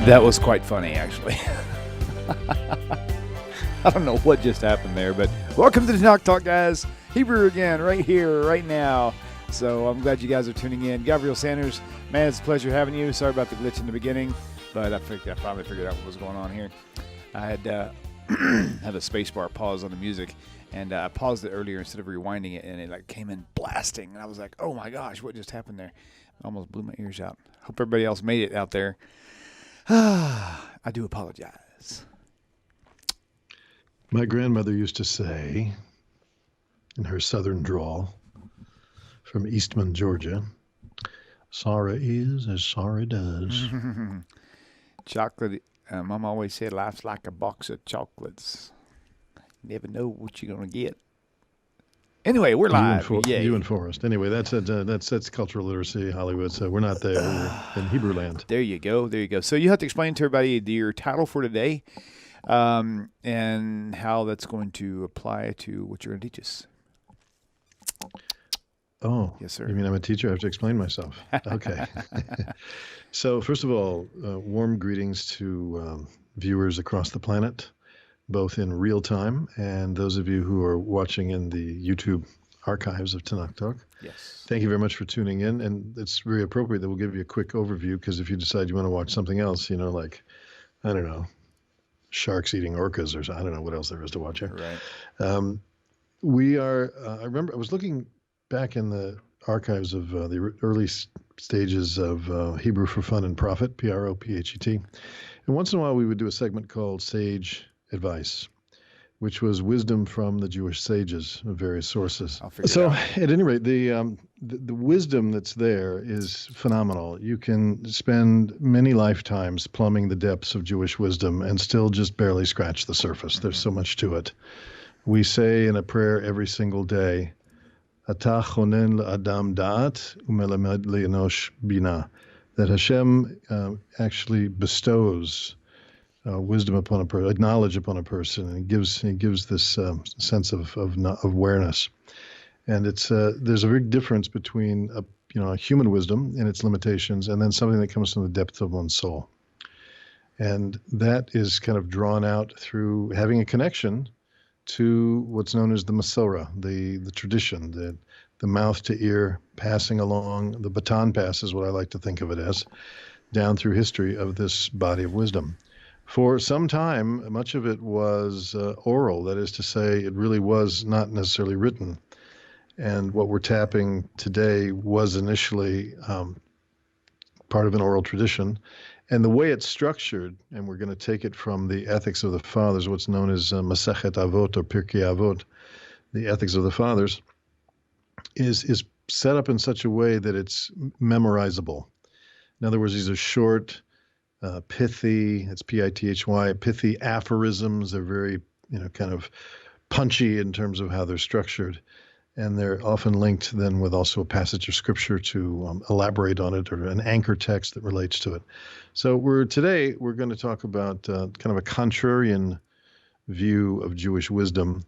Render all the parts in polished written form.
That was quite funny, actually. I don't know what just happened there, but welcome to the Knock Talk, guys. Hebrew again, right here, right now. So I'm glad you guys are tuning in. Gavriel Sanders, man, it's a pleasure having you. Sorry about the glitch in the beginning, but I finally figured out what was going on here. I had had a spacebar pause on the music, and I paused it earlier instead of rewinding it, and it like came in blasting, and I was like, oh my gosh, what just happened there? It almost blew my ears out. Hope everybody else made it out there. I do apologize. My grandmother used to say, in her southern drawl, from Eastman, Georgia, sorrow is as sorrow does. Chocolate, Mom always said life's like a box of chocolates. You never know what you're going to get. Anyway, we're live. You and Forrest. Anyway, that's cultural literacy, Hollywood. So we're not there. We're in Hebrew land. There you go. So you have to explain to everybody your title for today, and how that's going to apply to what you're going to teach us. Oh, yes, sir. You mean I'm a teacher? I have to explain myself. Okay. So first of all, warm greetings to viewers across the planet, both in real time and those of you who are watching in the YouTube archives of Tanakh Talk. Yes. Thank you very much for tuning in. And it's very appropriate that we'll give you a quick overview, because if you decide you want to watch something else, like, I don't know, sharks eating orcas, or I don't know what else there is to watch here. Right. We are, I remember I was looking back in the archives of the early stages of Hebrew for Fun and Profit, Prophet. And once in a while we would do a segment called Sage Advice, which was wisdom from the Jewish sages of various sources. So at any rate, the wisdom that's there is phenomenal. You can spend many lifetimes plumbing the depths of Jewish wisdom and still just barely scratch the surface. Mm-hmm. There's so much to it. We say in a prayer every single day, Atah chonen le'adam da'at u'melamed le'enosh bina, that Hashem actually bestows wisdom upon a person, knowledge upon a person, and he gives this sense of awareness. And it's there's a big difference between a human wisdom and its limitations, and then something that comes from the depth of one's soul. And that is kind of drawn out through having a connection to what's known as the Masorah, the tradition, the mouth to ear passing along, the baton pass is what I like to think of it as, down through history of this body of wisdom. For some time, much of it was oral. That is to say, it really was not necessarily written. And what we're tapping today was initially part of an oral tradition. And the way it's structured, and we're going to take it from the Ethics of the Fathers, what's known as Masechet Avot or Pirkei Avot, the Ethics of the Fathers, is set up in such a way that it's memorizable. In other words, these are short, pithy, it's Pithy, pithy aphorisms. They're very, kind of punchy in terms of how they're structured. And they're often linked then with also a passage of scripture to elaborate on it, or an anchor text that relates to it. So today we're going to talk about kind of a contrarian view of Jewish wisdom.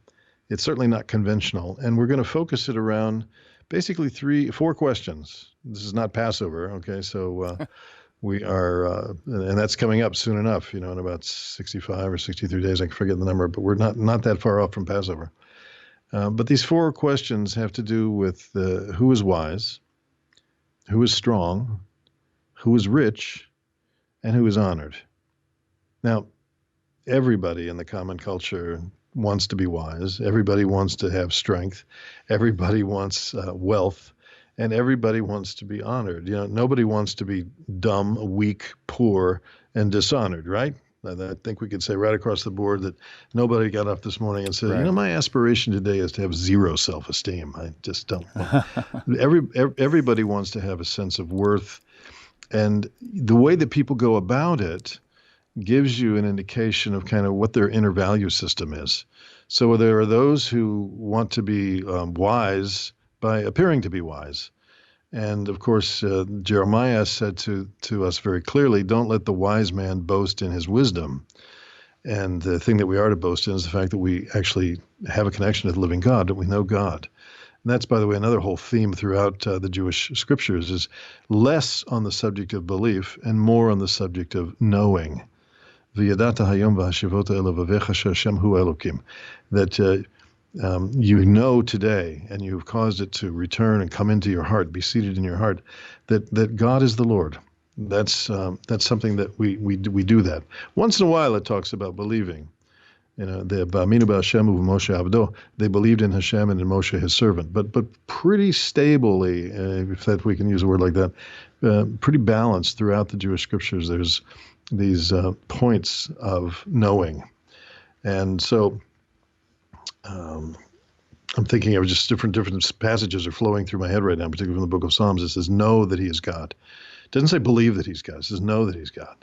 It's certainly not conventional. And we're going to focus it around basically 4 questions. This is not Passover, okay? So we are, and that's coming up soon enough, in about 65 or 63 days. I forget the number, but we're not that far off from Passover. But these 4 questions have to do with who is wise, who is strong, who is rich, and who is honored. Now, everybody in the common culture wants to be wise. Everybody wants to have strength. Everybody wants wealth. And everybody wants to be honored. Nobody wants to be dumb, weak, poor, and dishonored, right? I think we could say right across the board that nobody got up this morning and said, right, my aspiration today is to have zero self-esteem. I just don't want. Everybody wants to have a sense of worth. And the way that people go about it gives you an indication of kind of what their inner value system is. So there are those who want to be wise by appearing to be wise. And of course, Jeremiah said to us very clearly, don't let the wise man boast in his wisdom. And the thing that we are to boast in is the fact that we actually have a connection to the living God, that we know God. And that's, by the way, another whole theme throughout the Jewish scriptures is less on the subject of belief and more on the subject of knowing. V'yadata hayom v'hashivota elavavecha she'Hashem hu Elokim. That you know today, and you've caused it to return and come into your heart, be seated in your heart, that God is the Lord. That's something that we do that. Once in a while it talks about believing. The Ba'aminu b'Hashem u'Moshe Abdo, they believed in Hashem and in Moshe his servant. But pretty stably, if that we can use a word like that, pretty balanced throughout the Jewish scriptures. There's these points of knowing, and so I'm thinking of just different passages are flowing through my head right now, particularly from the book of Psalms. It says, "Know that He is God." It doesn't say believe that He's God. It says know that He's God.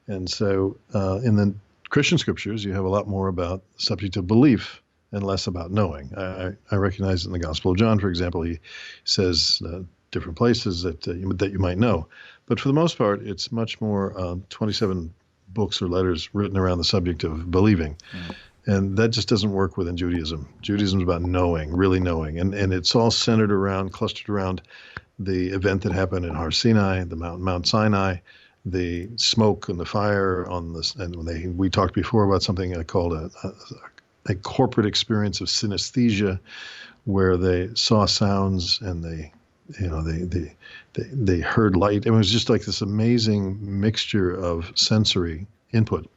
And so in the Christian scriptures, you have a lot more about the subject of belief and less about knowing. I recognize in the Gospel of John, for example, he says different places that you might know. But for the most part, it's much more 27 books or letters written around the subject of believing. And that just doesn't work within Judaism. Judaism is about knowing, really knowing. And it's all centered around, clustered around the event that happened in Har Sinai, the Mount Sinai, the smoke and the fire on this. And we talked before about something called a corporate experience of synesthesia, where they saw sounds and they heard light. It was just like this amazing mixture of sensory input.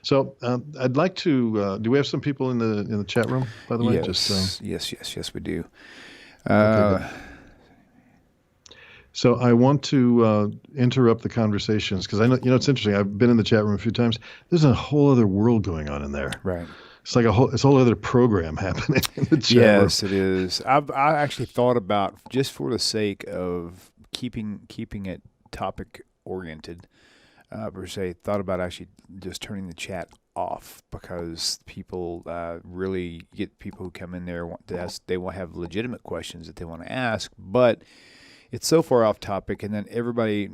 So I'd like to. Do we have some people in the chat room, by the way? Yes, yes, we do. Okay, so I want to interrupt the conversations because I know it's interesting. I've been in the chat room a few times. There's a whole other world going on in there. Right. It's like it's a whole other program happening in the chat room. Yes, it is. I actually thought about, just for the sake of keeping it topic oriented, per se, thought about actually just turning the chat off, because people really get people who come in there want to ask. They will have legitimate questions that they want to ask, but it's so far off topic, and then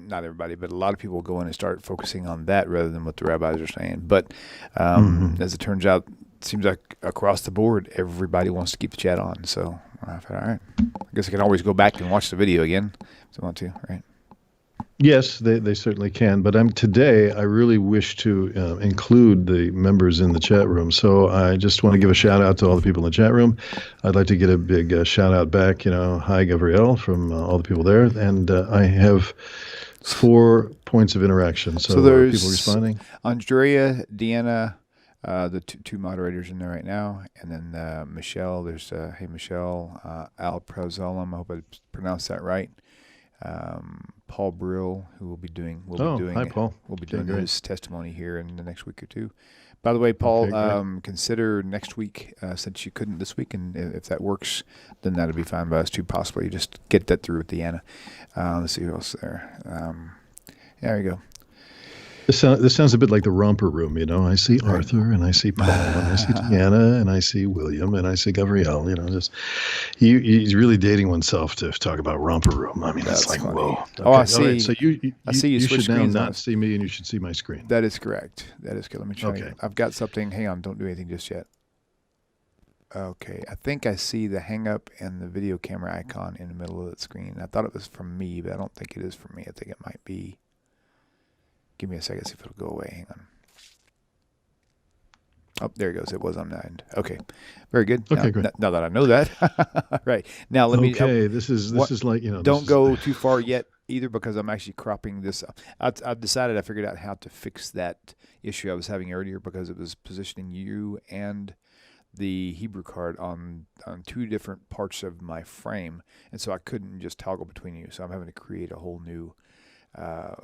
not everybody, but a lot of people go in and start focusing on that rather than what the rabbis are saying. But as it turns out, it seems like across the board, everybody wants to keep the chat on. So I thought, all right, I guess I can always go back and watch the video again if I want to, right? Yes, they certainly can. But today I really wish to include the members in the chat room. So I just want to give a shout out to all the people in the chat room. I'd like to get a big shout out back. Hi Gavriel from all the people there. And I have 4 points of interaction. So there's people responding. Andrea, Deanna, the two moderators in there right now, and then Michelle. There's hey Michelle, Al Prozolam. I hope I pronounced that right. Paul Brill, who will be doing hi, Paul. Will be doing his testimony here in the next week or two. By the way, Paul, consider next week, since you couldn't this week, and if that works, then that'll be fine by us too. Possibly just get that through with Deanna. Let's see who else is there. There you go. This sounds a bit like the Romper Room, I see Arthur, and I see Paul, and I see Deanna, and I see William, and I see Gavriel. He's really dating oneself to talk about Romper Room. I mean, that's like, funny. Whoa. Okay. Oh, I see. Right, so I see you should now not on. see me, and you should see my screen. That is correct. That is good. Let me try. Okay. I've got something. Hang on. Don't do anything just yet. Okay. I think I see the hang up and the video camera icon in the middle of the screen. I thought it was from me, but I don't think it is from me. I think it might be. Give me a second, see if it'll go away. Hang on. Oh, there it goes. It was on the end. Okay, very good. Okay, great. Now that I know that, right now let me. Okay, this is like Don't go too far yet either, because I'm actually cropping this. I've decided. I figured out how to fix that issue I was having earlier, because it was positioning you and the Hebrew card on 2 different parts of my frame, and so I couldn't just toggle between you. So I'm having to create a whole new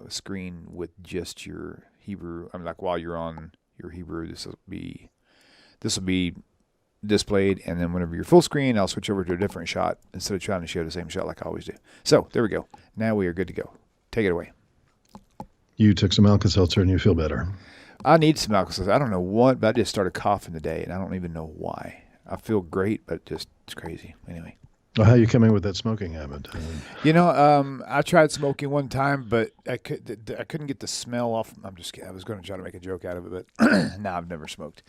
screen with just your Hebrew. I mean, like while you're on your Hebrew, this will be displayed, and then whenever you're full screen, I'll switch over to a different shot instead of trying to show the same shot like I always do. So there we go. Now we are good to go. Take it away. You took some Alka-Seltzer and you feel better. I need some Alka-Seltzer. I don't know what, but I just started coughing today, and I don't even know why. I feel great, but it's crazy. Anyway. Well, how are you coming with that smoking habit? I tried smoking one time, but I couldn't get the smell off. I'm just kidding. I was going to try to make a joke out of it, but no, I've never smoked.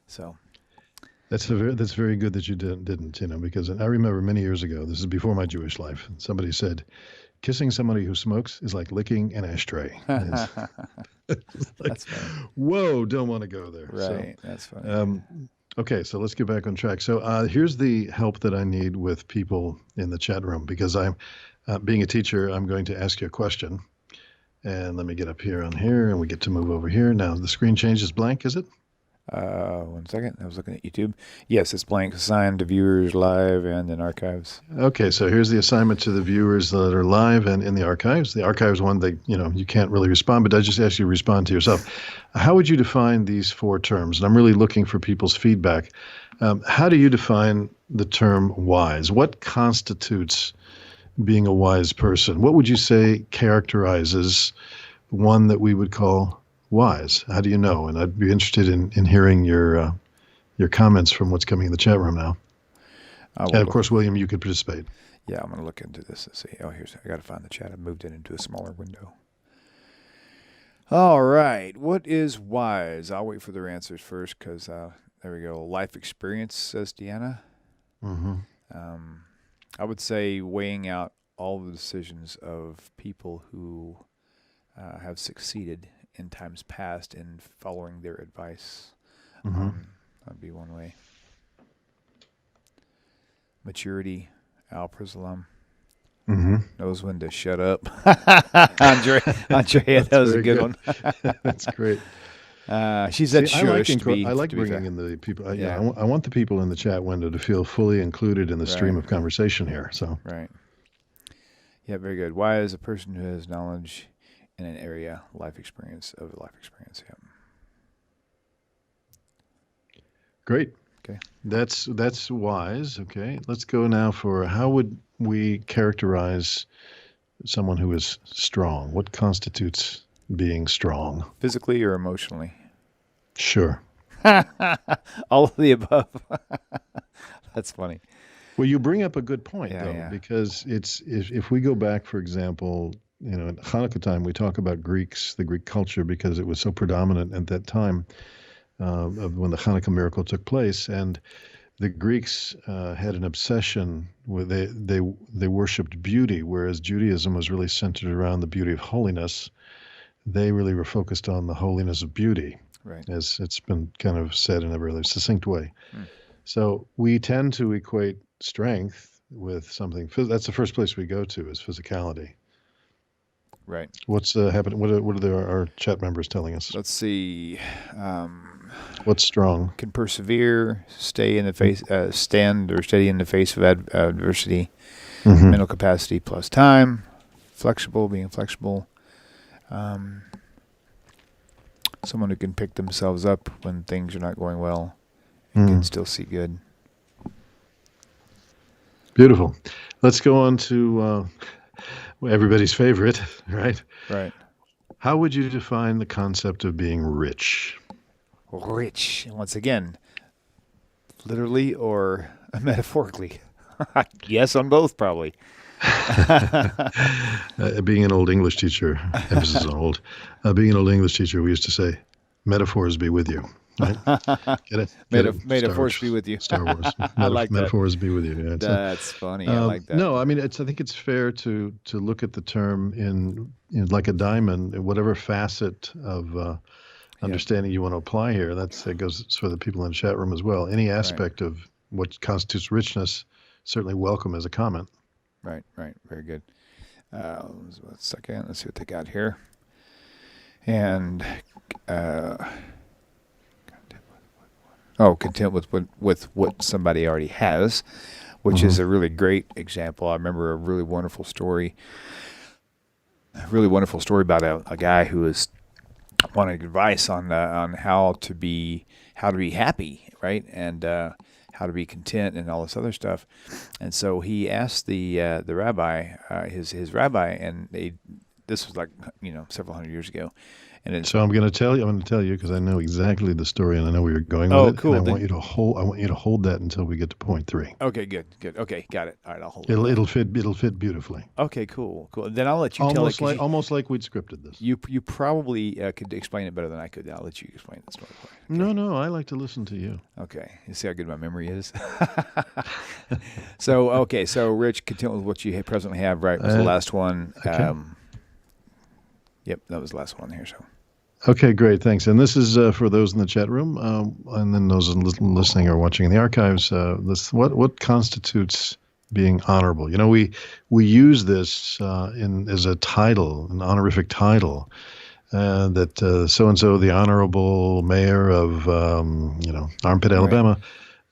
So, That's very good that you didn't, because I remember many years ago, this is before my Jewish life, somebody said, kissing somebody who smokes is like licking an ashtray. It's like, That's funny. whoa, don't want to go there. Right. That's funny. Okay, so let's get back on track. So here's the help that I need with people in the chat room, because I'm being a teacher, I'm going to ask you a question. And let me get up here on here, and we get to move over here. Now the screen changes blank, is it? 1 second. I was looking at YouTube. Yes, it's blank, assigned to viewers live and in archives. Okay, so here's the assignment to the viewers that are live and in the archives. The archives one, you can't really respond, but I just ask you to respond to yourself. How would you define these 4 terms? And I'm really looking for people's feedback. How do you define the term wise? What constitutes being a wise person? What would you say characterizes one that we would call wise? How do you know? And I'd be interested in hearing your comments from what's coming in the chat room now. And of course, William, you could participate. Yeah, I'm going to look into this and see. Oh, I got to find the chat. I moved it into a smaller window. All right. What is wise? I'll wait for their answers first because there we go. Life experience, says Deanna. Mm-hmm. I would say weighing out all the decisions of people who have succeeded in times past in following their advice. Mm-hmm. That'd be one way. Maturity, Al Prislam. Mm-hmm. Knows when to shut up. Andrea, that was a good one. That's great. She said shush. I like bringing in the people. I want the people in the chat window to feel fully included in the stream of conversation here. So right. Yeah, very good. Why is a person who has knowledge in an area, life experience. Yeah. Great. Okay. That's wise. Okay. Let's go now for how would we characterize someone who is strong? What constitutes being strong? Physically or emotionally? Sure. All of the above. That's funny. Well, you bring up a good point, because it's if we go back, for example, at Hanukkah time, we talk about the Greek culture, because it was so predominant at that time of when the Hanukkah miracle took place, and the Greeks had an obsession with they worshipped beauty, whereas Judaism was really centered around the beauty of holiness. They really were focused on the holiness of beauty, right, as it's been kind of said in a really succinct way. So we tend to equate strength with something. That's the first place we go to, is physicality. Right. What's happening? What are our chat members telling us? Let's see. What's strong? Can persevere, stay in the face, stand or steady in the face of adversity. Mm-hmm. Mental capacity plus time. Being flexible. Someone who can pick themselves up when things are not going well and can still see good. Beautiful. Let's go on to everybody's favorite, right? Right. How would you define the concept of being rich? Rich. Once again, literally or metaphorically? Yes, on both, probably. Being an old English teacher, emphasis on old, being an old English teacher, we used to say, metaphors be with you. Right? Get it? Metaphors be with you. Star Wars. I like that. Metaphors be with you. Yeah, that's funny. I like that. No, I mean, I think it's fair to look at the term in like a diamond, in whatever facet of understanding you want to apply here. That goes for the people in the chat room as well. Any aspect of what constitutes richness, certainly welcome as a comment. Right. Very good. 1 second. Let's see what they got here. And content with what somebody already has, which is a really great example. I remember a really wonderful story about a guy who was wanting advice on how to be happy, right, and how to be content and all this other stuff. And so he asked the rabbi, his rabbi, and this was like several hundred years ago. And so I'm going to tell you because I know exactly the story and I know where you're going with it. Cool. And I want you to hold that until we get to point 3. Okay, good. Okay, got it. All right, I'll hold it. It'll fit beautifully. Okay, cool. Then I'll let you almost tell it. Almost like we'd scripted this. You probably could explain it better than I could. I'll let you explain the story. No, I like to listen to you. Okay. You see how good my memory is? So Rich, continue with what you presently have, right? Was the last one. Okay. Yep, that was the last one here. So. Okay, great, thanks. And this is for those in the chat room, and then those listening or watching in the archives. What constitutes being honorable? You know, we use this as a title, an honorific title, that so and so, the honorable mayor of Armpit, Alabama.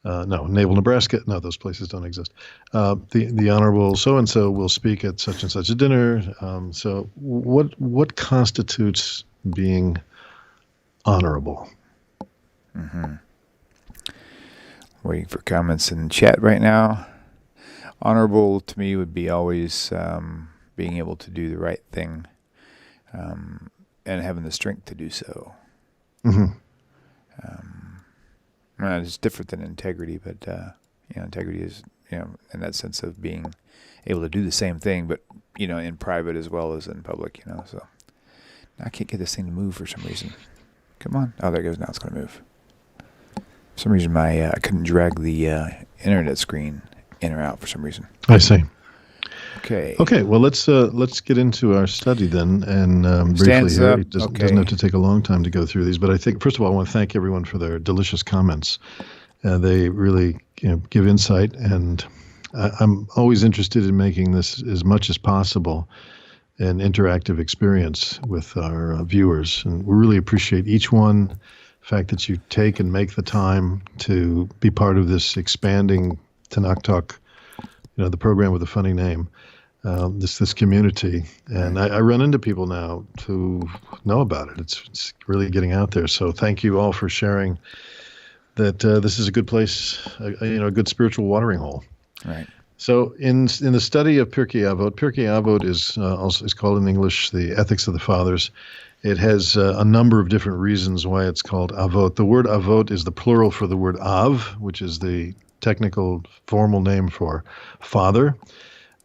No, Naval, Nebraska. No, those places don't exist. The honorable so and so will speak at such and such a dinner. So what constitutes being honorable? Mm-hmm. Waiting for comments in the chat right now. Honorable to me would be always being able to do the right thing and having the strength to do so. Mm-hmm. It's different than integrity, but integrity is in that sense of being able to do the same thing, but in private as well as in public. So I can't get this thing to move for some reason. Come on! Oh, there it goes. Now it's going to move. For some reason, I couldn't drag the internet screen in or out for some reason. I see. Okay. Okay. Well, let's get into our study then, and briefly here. It doesn't have to take a long time to go through these, but I think first of all, I want to thank everyone for their delicious comments. They really give insight, and I'm always interested in making this as much as possible an interactive experience with our viewers, and we really appreciate each one. The fact that you take and make the time to be part of this expanding Tanakh Talk, the program with a funny name, this community. And I run into people now who know about it. It's really getting out there. So thank you all for sharing that this is a good place, a good spiritual watering hole. Right. So in the study of Pirkei Avot is called in English the Ethics of the Fathers. It has a number of different reasons why it's called Avot. The word Avot is the plural for the word Av, which is the technical formal name for father.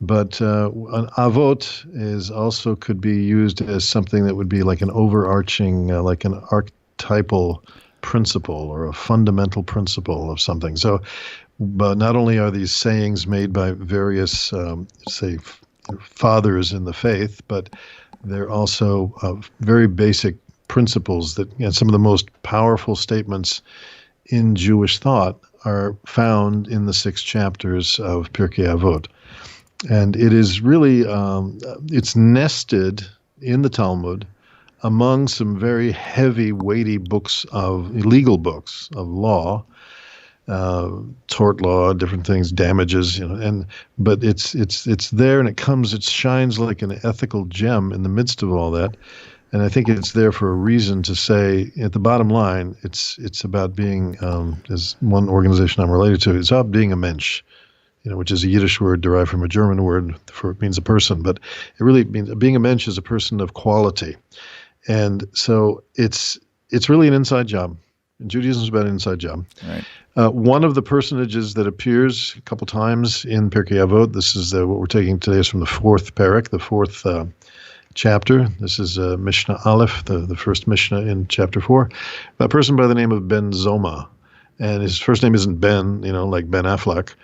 But an Avot could be used as something that would be like an overarching, like an archetypal principle or a fundamental principle of something. So, but not only are these sayings made by various, fathers in the faith, but they're also very basic principles that some of the most powerful statements in Jewish thought are found in the 6 chapters of Pirkei Avot. And it is really, it's nested in the Talmud among some very heavy, weighty legal books of law, tort law, different things, damages, but it's there, and it shines like an ethical gem in the midst of all that. And I think it's there for a reason to say, at the bottom line, it's about being, as one organization I'm related to, it's about being a mensch, which is a Yiddish word derived from a German word it means a person, but it really means being a mensch is a person of quality. And so it's really an inside job. Judaism is about an inside job. Right. One of the personages that appears a couple times in Pirkei Avot, this is what we're taking today, is from the 4th parak, the 4th chapter. This is Mishnah Aleph, the first Mishnah in chapter 4. A person by the name of Ben Zoma, and his first name isn't Ben, like Ben Affleck.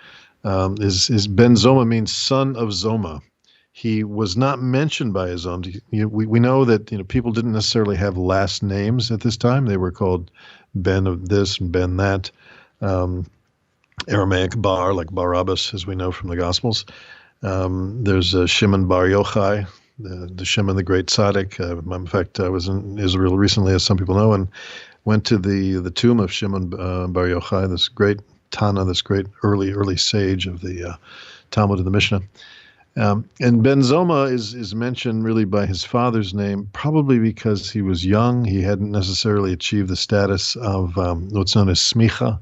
His Ben Zoma means son of Zoma. He was not mentioned by his own. We know that people didn't necessarily have last names at this time. They were called Ben of this and Ben that. Aramaic Bar, like Barabbas, as we know from the Gospels. There's Shimon Bar Yochai, the Shimon, the great tzaddik. In fact, I was in Israel recently, as some people know, and went to the tomb of Shimon Bar Yochai, this great Tana, this great early sage of the Talmud and the Mishnah. And Ben Zoma is mentioned really by his father's name, probably because he was young. He hadn't necessarily achieved the status of what's known as smicha,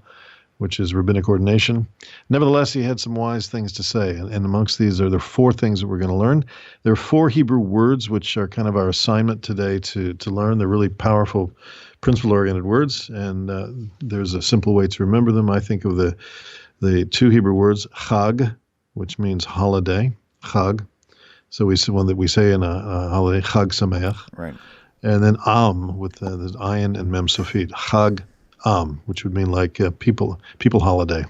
which is rabbinic ordination. Nevertheless, he had some wise things to say. And amongst these are the 4 things that we're going to learn. There are 4 Hebrew words, which are kind of our assignment today to learn. They're really powerful, principle-oriented words. And there's a simple way to remember them. I think of the 2 Hebrew words, chag, which means holiday. Chag, so we say one that we say in a holiday, Chag Sameach, right? And then Am with the ayin and mem sofit, Chag Am, which would mean like people holiday.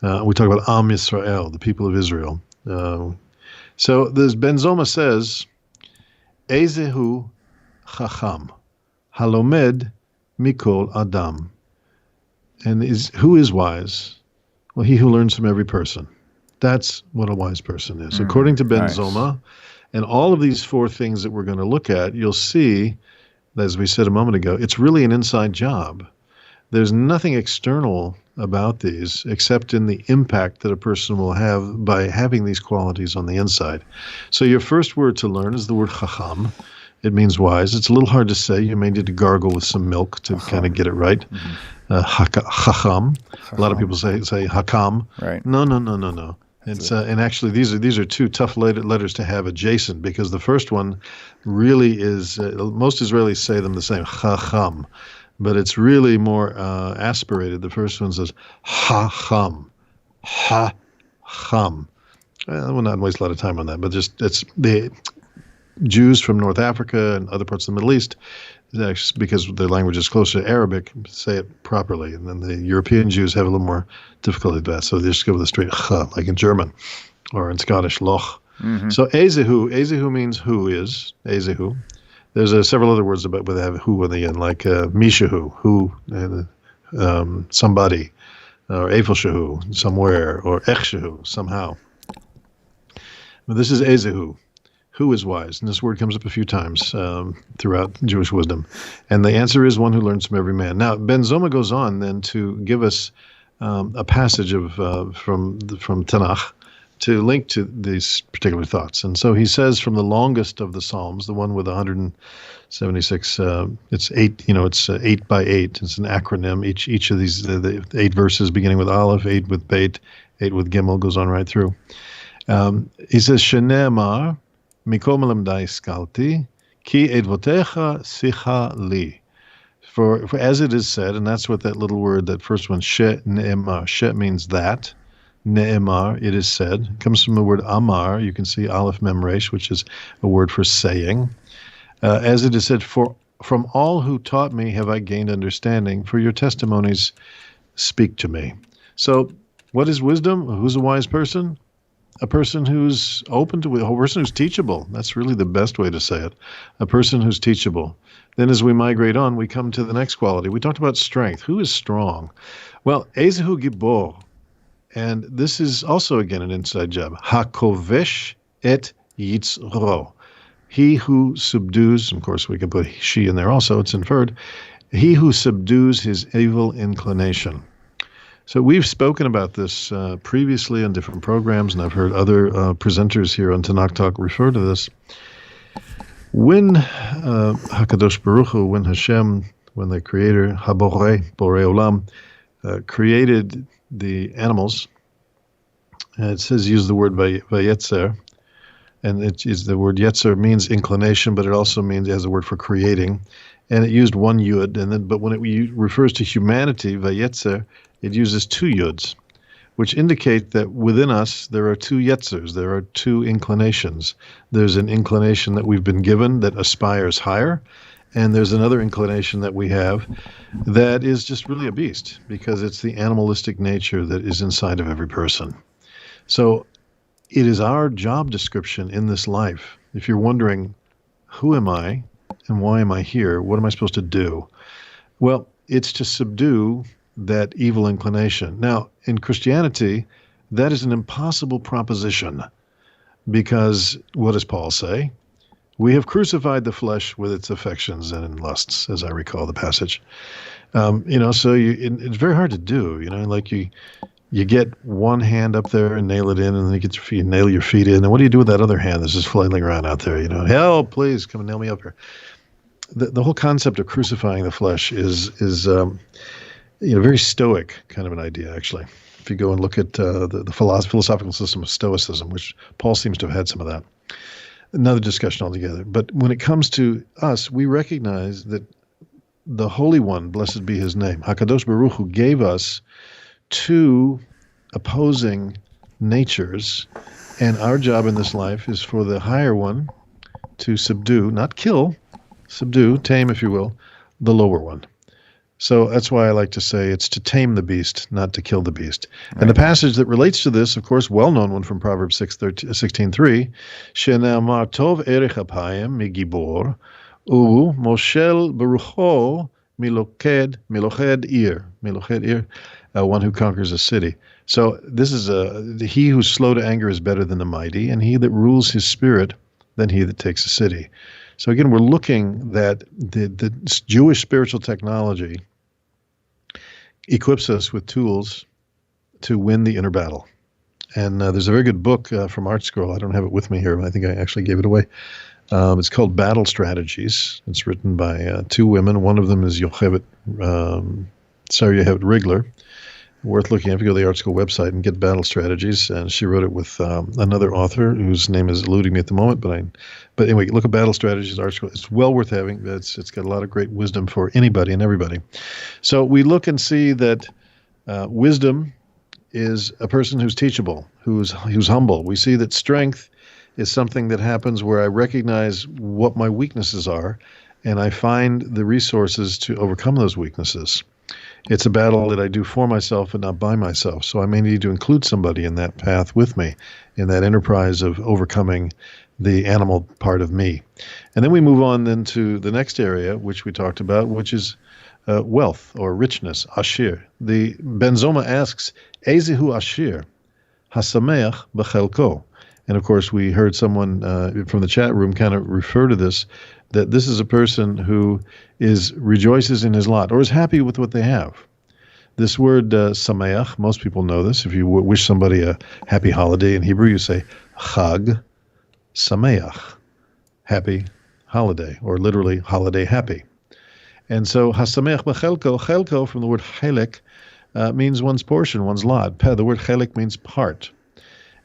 We talk about Am Yisrael, the people of Israel. So this Ben Zoma says, Ezehu Chacham, Halomed Mikol Adam. And who is wise? Well, he who learns from every person. That's what a wise person is. According to Ben Zoma, and all of these four things that we're going to look at, you'll see, as we said a moment ago, it's really an inside job. There's nothing external about these except in the impact that a person will have by having these qualities on the inside. So your first word to learn is the word chacham. It means wise. It's a little hard to say. You may need to gargle with some milk to kind of get it right. Chacham. A lot of people say hakam. Right. No. It's and actually these are two tough letters to have adjacent, because the first one really is most Israelis say them the same, chacham, but it's really more aspirated. The first one says ha-cham. We'll not waste a lot of time on that, but just it's the Jews from North Africa and other parts of the Middle East, because their language is closer to Arabic, say it properly. And then the European Jews have a little more difficulty with that. So they just go with a straight ch, like in German or in Scottish, loch. Mm-hmm. So Ezehu means who is, Ezehu. There's several other words that have who in the end, like Mishahu, who, somebody, or Efelshahu, somewhere, or Echshahu, somehow. But this is Ezehu. Who is wise? And this word comes up a few times throughout Jewish wisdom. And the answer is one who learns from every man. Now, Ben Zoma goes on then to give us a passage from Tanakh to link to these particular thoughts. And so he says from the longest of the Psalms, the one with 176, it's 8, it's 8 by 8. It's an acronym. Each of these, the 8 verses beginning with Aleph, 8 with Beit, 8 with Gimel, goes on right through. He says, Shene'emar, Mikol melamdai skalti, ki edvotecha sicha li. For as it is said, and that's what that little word, that first one, she ne'emar, she means that, ne'emar, it is said, it comes from the word amar. You can see aleph mem resh, which is a word for saying. As it is said, from all who taught me have I gained understanding, for your testimonies speak to me. So what is wisdom? Who's a wise person? A person who's open to it, a person who's teachable. That's really the best way to say it. A person who's teachable. Then as we migrate on, we come to the next quality. We talked about strength. Who is strong? Well, Ezehu Gibor. And this is also, again, an inside job. Hakovesh et yitzro. He who subdues, of course, we can put she in there also, it's inferred. He who subdues his evil inclination. So we've spoken about this previously on different programs, and I've heard other presenters here on Tanakh Talk refer to this. When HaKadosh Baruch Hu, when Hashem, when the Creator, Haborei, Borei Olam, created the animals, it says use the word vayetzer, and the word yetzer means inclination, but it also means it has a word for creating, and it used one yud, but when it refers to humanity, vayetzer, it uses 2 yuds, which indicate that within us there are 2 yetzers, there are 2 inclinations. There's an inclination that we've been given that aspires higher, and there's another inclination that we have that is just really a beast, because it's the animalistic nature that is inside of every person. So it is our job description in this life. If you're wondering, who am I and why am I here? What am I supposed to do? Well, it's to subdue that evil inclination. Now, in Christianity, that is an impossible proposition, because what does Paul say? We have crucified the flesh with its affections and lusts, as I recall the passage. So it's very hard to do. Like you get one hand up there and nail it in, and then you get your feet, nail your feet in. And what do you do with that other hand that's just flailing around out there? Help, please come and nail me up here. The whole concept of crucifying the flesh is very stoic kind of an idea, actually. If you go and look at the philosophical system of Stoicism, which Paul seems to have had some of that. Another discussion altogether. But when it comes to us, we recognize that the Holy One, blessed be his name, HaKadosh Baruch Hu, gave us 2 opposing natures, and our job in this life is for the higher one to subdue, not kill, subdue, tame, if you will, the lower one. So that's why I like to say it's to tame the beast, not to kill the beast. Right. And the passage that relates to this, of course, well-known one from Proverbs 16:3, Shene'amar tov erech apayim migibor, moshel berucho miloched ir, one who conquers a city. So this is he who's slow to anger is better than the mighty, and he that rules his spirit than he that takes a city. So again, we're looking that the Jewish spiritual technology equips us with tools to win the inner battle. And there's a very good book from Art Scroll. I don't have it with me here, but I think I actually gave it away. It's called Battle Strategies. It's written by two women. One of them is Yocheved Rigler. Worth looking at. If you go to the Art School website and get Battle Strategies, and she wrote it with another author whose name is eluding me at the moment. But anyway, look at Battle Strategies, Art School. It's well worth having. It's got a lot of great wisdom for anybody and everybody. So we look and see that wisdom is a person who's teachable, who's humble. We see that strength is something that happens where I recognize what my weaknesses are, and I find the resources to overcome those weaknesses. It's a battle that I do for myself and not by myself. So I may need to include somebody in that path with me, in that enterprise of overcoming the animal part of me. And then we move on then to the next area, which we talked about, which is wealth or richness, ashir. The Benzoma asks, Ezehu ashir, hasameach b'chelko. And of course, we heard someone from the chat room kind of refer to this, that this is a person who rejoices in his lot or is happy with what they have. This word sameach, most people know this. If you wish somebody a happy holiday in Hebrew, you say chag sameach, happy holiday, or literally holiday happy. And so hasameach b'chelko, chelko from the word chelek means one's portion, one's lot. The word chelek means part.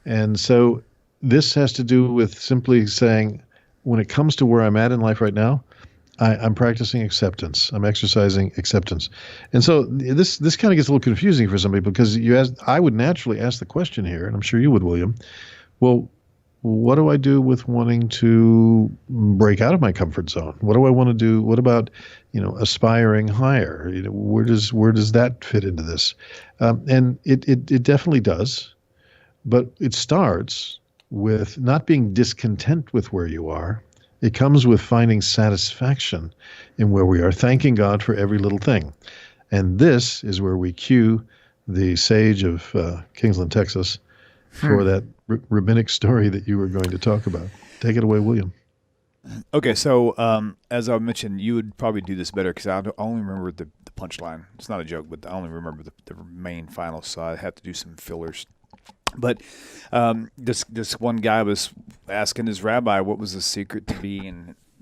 And so this has to do with simply saying, when it comes to where I'm at in life right now, I'm practicing acceptance. I'm exercising acceptance. And so this kind of gets a little confusing for some people, because I would naturally ask the question here, and I'm sure you would, William, well, what do I do with wanting to break out of my comfort zone? What do I want to do? What about, aspiring higher? Where does that fit into this? And it definitely does, but it starts with not being discontent with where you are. It comes with finding satisfaction in where we are, thanking God for every little thing. And this is where we cue the sage of Kingsland, Texas, for that rabbinic story that you were going to talk about. Take it away, William. Okay, so as I mentioned, you would probably do this better because I only remember the punchline. It's not a joke, but I only remember the main final, so I had to do some fillers. But this one guy was asking his rabbi what was the secret to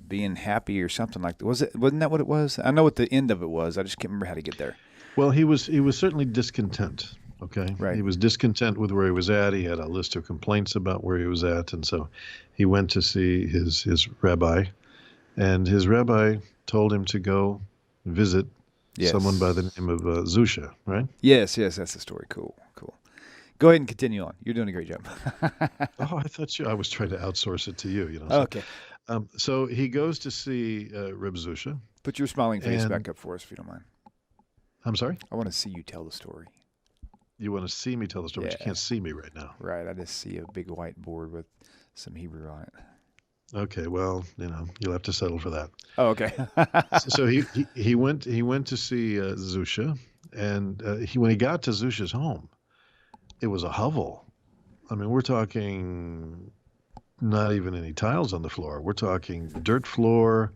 being happy or something like that. Wasn't that what it was? I know what the end of it was. I just can't remember how to get there. Well, he was certainly discontent. Okay, right. He was discontent with where he was at. He had a list of complaints about where he was at, and so he went to see his rabbi, and his rabbi told him to go visit someone by the name of Zusha. Right? Yes, that's the story. Cool. Go ahead and continue on. You're doing a great job. Oh, I thought I was trying to outsource it to you. So. Okay. So he goes to see Reb Zusha. Put your smiling face back up for us, if you don't mind. I'm sorry? I want to see you tell the story. You want to see me tell the story, but you can't see me right now. Right. I just see a big white board with some Hebrew on it. Okay. Well, you'll have to settle for that. Oh, okay. So he went to see Zusha, and when he got to Zusha's home, it was a hovel. I mean, we're talking not even any tiles on the floor. We're talking dirt floor,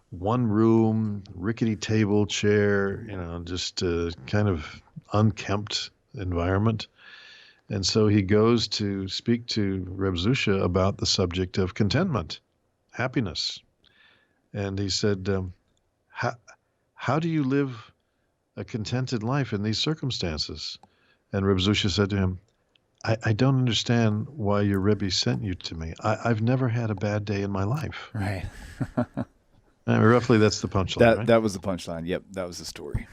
one room, rickety table, chair, just kind of unkempt environment. And so he goes to speak to Reb Zusha about the subject of contentment, happiness. And he said, how do you live a contented life in these circumstances? And Reb Zusha said to him, I don't understand why your Rebbe sent you to me. I've never had a bad day in my life. Right. I mean, roughly, that's the punchline, right? That was the punchline. Yep, that was the story.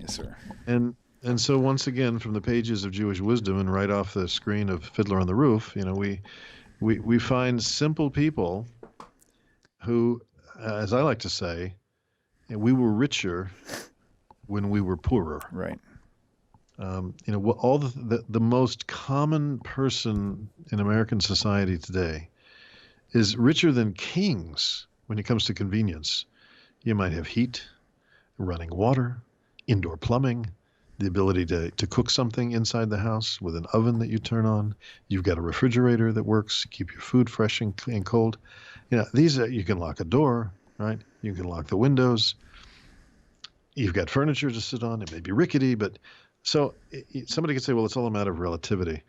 Yes, sir. And so once again, from the pages of Jewish wisdom and right off the screen of Fiddler on the Roof, we find simple people who, as I like to say, we were richer when we were poorer. Right. All the most common person in American society today is richer than kings when it comes to convenience. You might have heat, running water, indoor plumbing, the ability to cook something inside the house with an oven that you turn on. You've got a refrigerator that works, keep your food fresh and cold. You can lock a door, right? You can lock the windows. You've got furniture to sit on. It may be rickety, but so somebody could say, well, it's all a matter of relativity.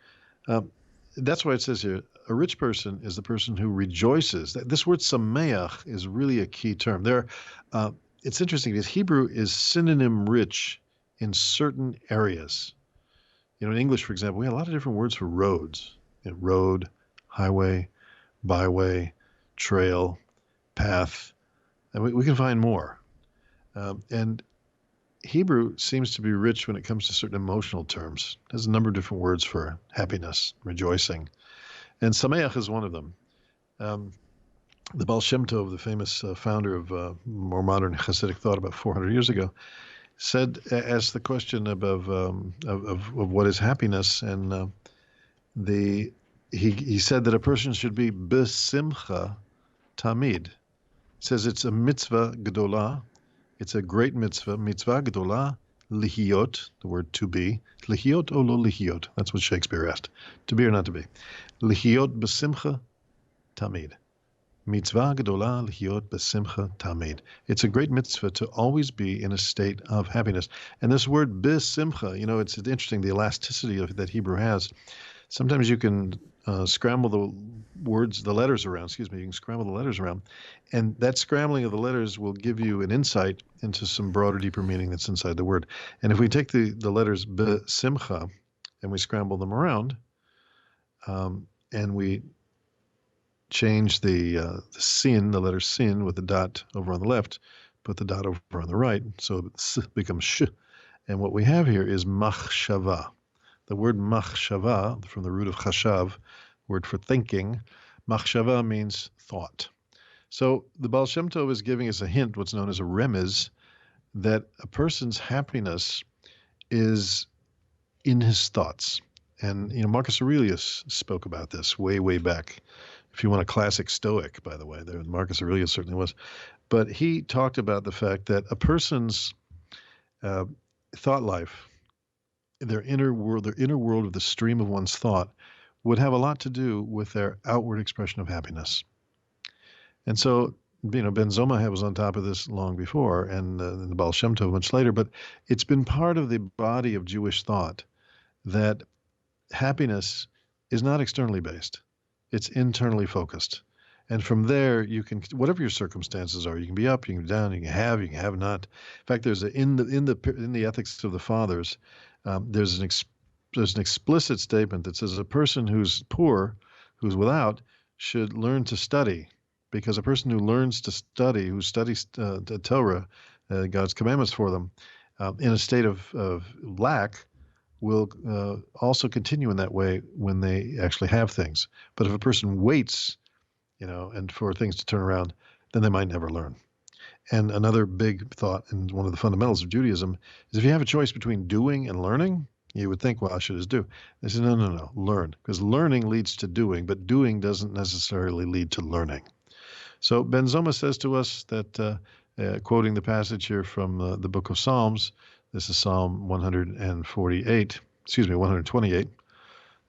That's why it says here, a rich person is the person who rejoices. This word sameach is really a key term. It's interesting because Hebrew is synonym rich in certain areas. In English, for example, we have a lot of different words for roads. Road, highway, byway, trail, path, and we can find more. And Hebrew seems to be rich when it comes to certain emotional terms. It has a number of different words for happiness, rejoicing. And sameach is one of them. The Baal Shem Tov, the famous founder of more modern Hasidic thought about 400 years ago, asked the question of what is happiness, and he said that a person should be besimcha tamid. He says it's a mitzvah gedolah. It's a great mitzvah gedolah, lihiot, the word to be, lihiot o lo lihiot. That's what Shakespeare asked, to be or not to be. Lihiot besimcha tamid. Mitzvah gedolah lihiot besimcha tamid. It's a great mitzvah to always be in a state of happiness. And this word besimcha, it's interesting, the elasticity that Hebrew has. Sometimes you can scramble the letters around, you can scramble the letters around. And that scrambling of the letters will give you an insight into some broader, deeper meaning that's inside the word. And if we take the letters besimcha and we scramble them around, and we change the sin, the letter sin, with the dot over on the left, put the dot over on the right, so s becomes sh. And what we have here is machshava. The word machshava, from the root of chashav, word for thinking, machshava means thought. So the Baal Shem Tov is giving us a hint, what's known as a remez, that a person's happiness is in his thoughts. And Marcus Aurelius spoke about this way back. If you want a classic Stoic, by the way, Marcus Aurelius certainly was. But he talked about the fact that a person's thought life, their inner world of the stream of one's thought, would have a lot to do with their outward expression of happiness. And so, Ben Zoma was on top of this long before, and the Baal Shem Tov much later, but it's been part of the body of Jewish thought that happiness is not externally based. It's internally focused. And from there, you can, whatever your circumstances are, you can be up, you can be down, you can have not. In fact, there's in the ethics of the fathers, there's an explicit statement that says a person who's poor, who's without, should learn to study, because a person who learns to study, who studies the Torah, God's commandments for them, in a state of lack, will also continue in that way when they actually have things. But if a person waits, and for things to turn around, then they might never learn. And another big thought, and one of the fundamentals of Judaism, is if you have a choice between doing and learning, you would think, well, I should just do. They say, no, learn. Because learning leads to doing, but doing doesn't necessarily lead to learning. So Ben Zoma says to us that, quoting the passage here from the book of Psalms, this is Psalm 128,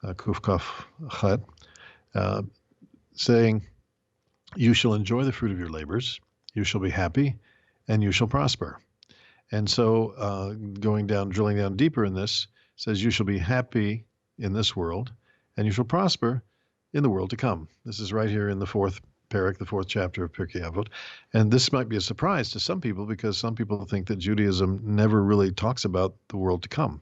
Kuf Kaf Chet, saying, you shall enjoy the fruit of your labors, you shall be happy, and you shall prosper. And so drilling down deeper in this, says you shall be happy in this world, and you shall prosper in the world to come. This is right here in the fourth parak, the fourth chapter of Pirkei Avot. And this might be a surprise to some people, because some people think that Judaism never really talks about the world to come.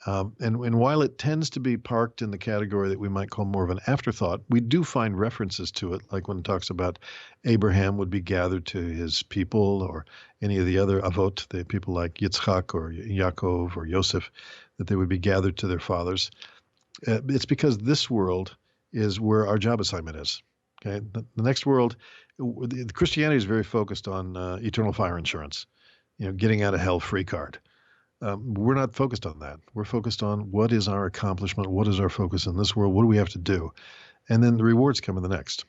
And while it tends to be parked in the category that we might call more of an afterthought, we do find references to it, like when it talks about Abraham would be gathered to his people, or any of the other avot, the people like Yitzchak or Yaakov or Yosef, that they would be gathered to their fathers. It's because this world is where our job assignment is. Okay, the next world, Christianity is very focused on eternal fire insurance. getting out of hell free card. We're not focused on that. We're focused on what is our accomplishment, what is our focus in this world, what do we have to do, and then the rewards come in the next.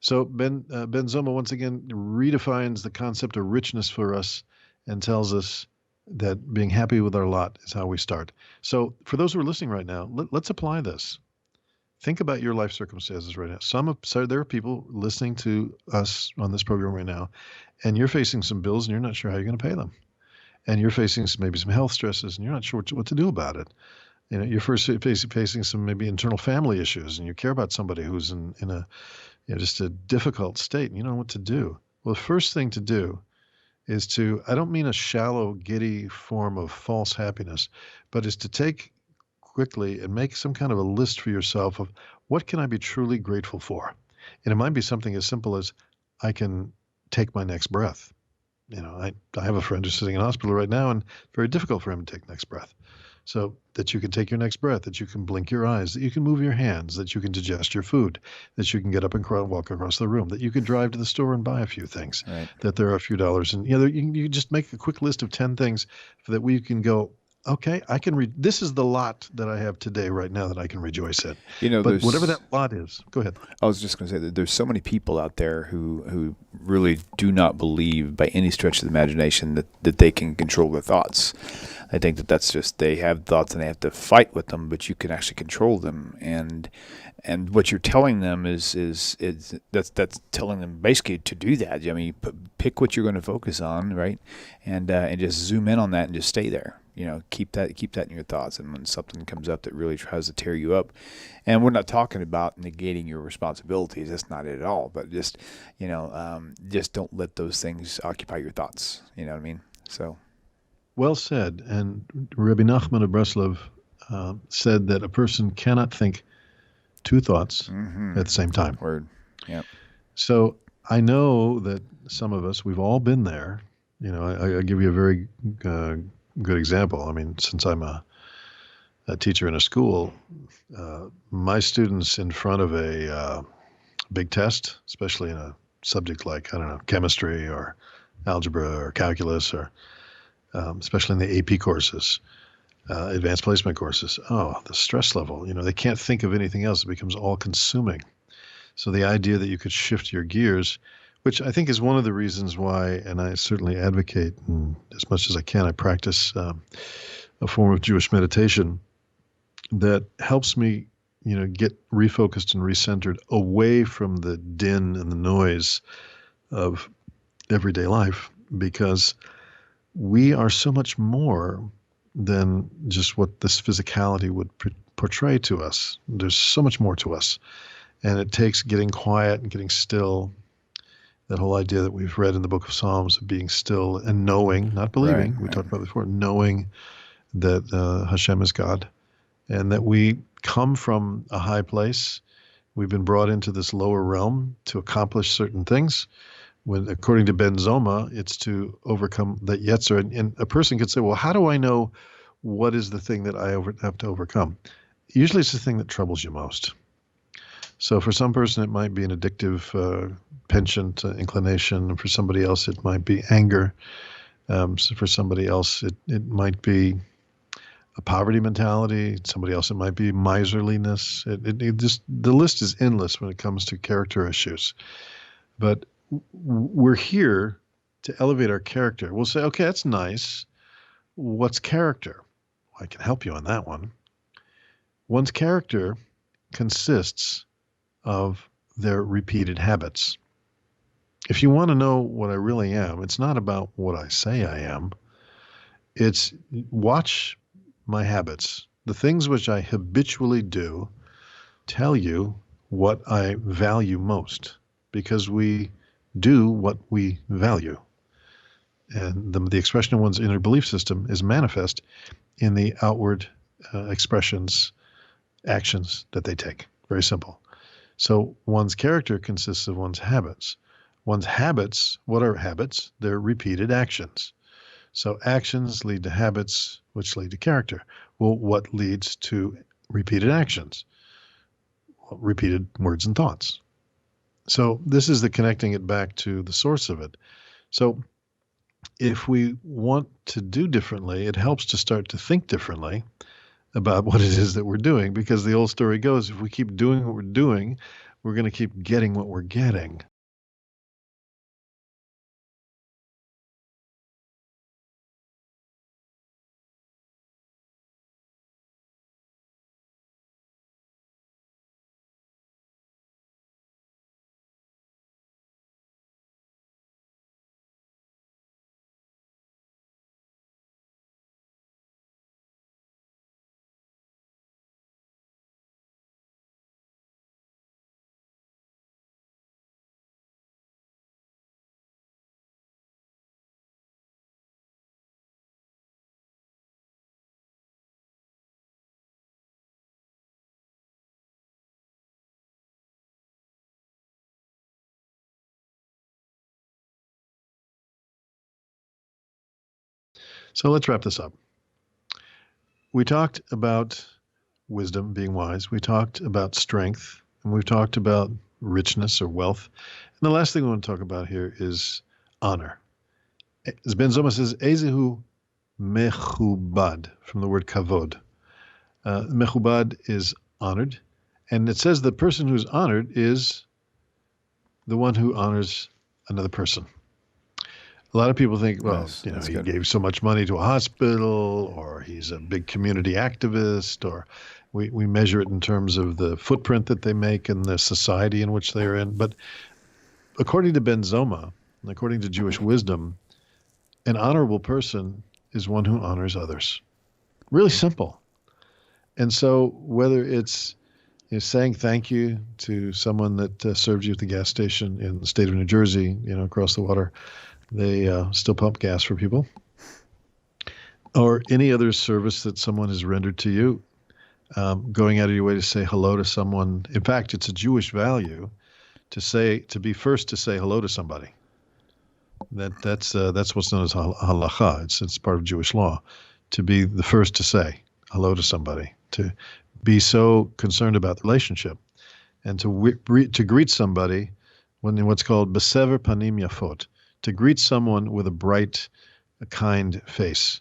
So Ben Zoma once again redefines the concept of richness for us and tells us that being happy with our lot is how we start. So for those who are listening right now, let's apply this. Think about your life circumstances right now. There are people listening to us on this program right now, and you're facing some bills and you're not sure how you're going to pay them. And you're facing maybe some health stresses and you're not sure what to do about it. You're first facing some maybe internal family issues and you care about somebody who's in a just a difficult state and you don't know what to do. Well, the first thing to do is I don't mean a shallow, giddy form of false happiness, but is to take quickly and make some kind of a list for yourself of what can I be truly grateful for? And it might be something as simple as I can take my next breath. I have a friend who's sitting in hospital right now and very difficult for him to take next breath. So that you can take your next breath, that you can blink your eyes, that you can move your hands, that you can digest your food, that you can get up and walk across the room, that you can drive to the store and buy a few things, right, that there are a few dollars. And you just make a quick list of 10 things that we can go, okay, I can this is the lot that I have today right now that I can rejoice in. But whatever that lot is, go ahead. I was just going to say that there's so many people out there who really do not believe by any stretch of the imagination that they can control their thoughts. I think that's just, they have thoughts and they have to fight with them, but you can actually control them. And what you're telling them is that's telling them basically to do that. I mean, pick what you're going to focus on, right? And just zoom in on that and just stay there. Keep that in your thoughts. And when something comes up that really tries to tear you up, and we're not talking about negating your responsibilities. That's not it at all. But just don't let those things occupy your thoughts. You know what I mean? So. Well said. And Rabbi Nachman of Breslov said that a person cannot think two thoughts at the same time. Word. Yeah. So I know that some of us, we've all been there. I give you a very good example. I mean, since I'm a teacher in a school, my students in front of a big test, especially in a subject like, chemistry or algebra or calculus or especially in the AP courses, advanced placement courses. Oh, the stress level, they can't think of anything else. It becomes all consuming. So the idea that you could shift your gears, which I think is one of the reasons why, and I certainly advocate, and as much as I can, I practice a form of Jewish meditation that helps me, get refocused and recentered away from the din and the noise of everyday life, because we are so much more than just what this physicality would portray to us. There's so much more to us. And it takes getting quiet and getting still. That whole idea that we've read in the book of Psalms of being still and knowing, not believing. Right. We talked about it before, knowing that Hashem is God and that we come from a high place. We've been brought into this lower realm to accomplish certain things. When, according to Ben Zoma, it's to overcome that Yetzer. And a person could say, well, how do I know what is the thing that I have to overcome? Usually it's the thing that troubles you most. So for some person, it might be an addictive penchant, inclination. For somebody else, it might be anger. So for somebody else, it might be a poverty mentality. Somebody else, it might be miserliness. The list is endless when it comes to character issues. But we're here to elevate our character. We'll say, okay, that's nice. What's character? Well, I can help you on that one. One's character consists of their repeated habits. If you want to know what I really am, it's not about what I say I am. It's watch my habits. The things which I habitually do tell you what I value most, because we do what we value. And the expression of one's inner belief system is manifest in the outward expressions, actions that they take. Very simple. So one's character consists of one's habits. One's habits, what are habits? They're repeated actions. So actions lead to habits, which lead to character. Well, what leads to repeated actions? Well, repeated words and thoughts. So this is the connecting it back to the source of it. So if we want to do differently, it helps to start to think differently about what it is that we're doing, because the old story goes, if we keep doing what we're doing, we're going to keep getting what we're getting. So let's wrap this up. We talked about wisdom, being wise. We talked about strength, and we've talked about richness or wealth. And the last thing we want to talk about here is honor. As Ben Zoma says, Ezehu mechubad, from the word kavod. Mechubad is honored. And it says the person who's honored is the one who honors another person. A lot of people think, well, Yes, he that's good. gave so much money to a hospital, or he's a big community activist, or we measure it in terms of the footprint that they make in the society in which they're in. But according to Ben Zoma, and according to Jewish wisdom, an honorable person is one who honors others. Really simple. And so whether it's saying thank you to someone that served you at the gas station in the state of New Jersey, across the water, they still pump gas for people, or any other service that someone has rendered to you, going out of your way to say hello to someone. In fact, it's a Jewish value to be first to say hello to somebody. That's what's known as halacha. It's part of Jewish law, to be the first to say hello to somebody, to be so concerned about the relationship, and to greet somebody in what's called besever panim yafot, to greet someone with a bright, kind face,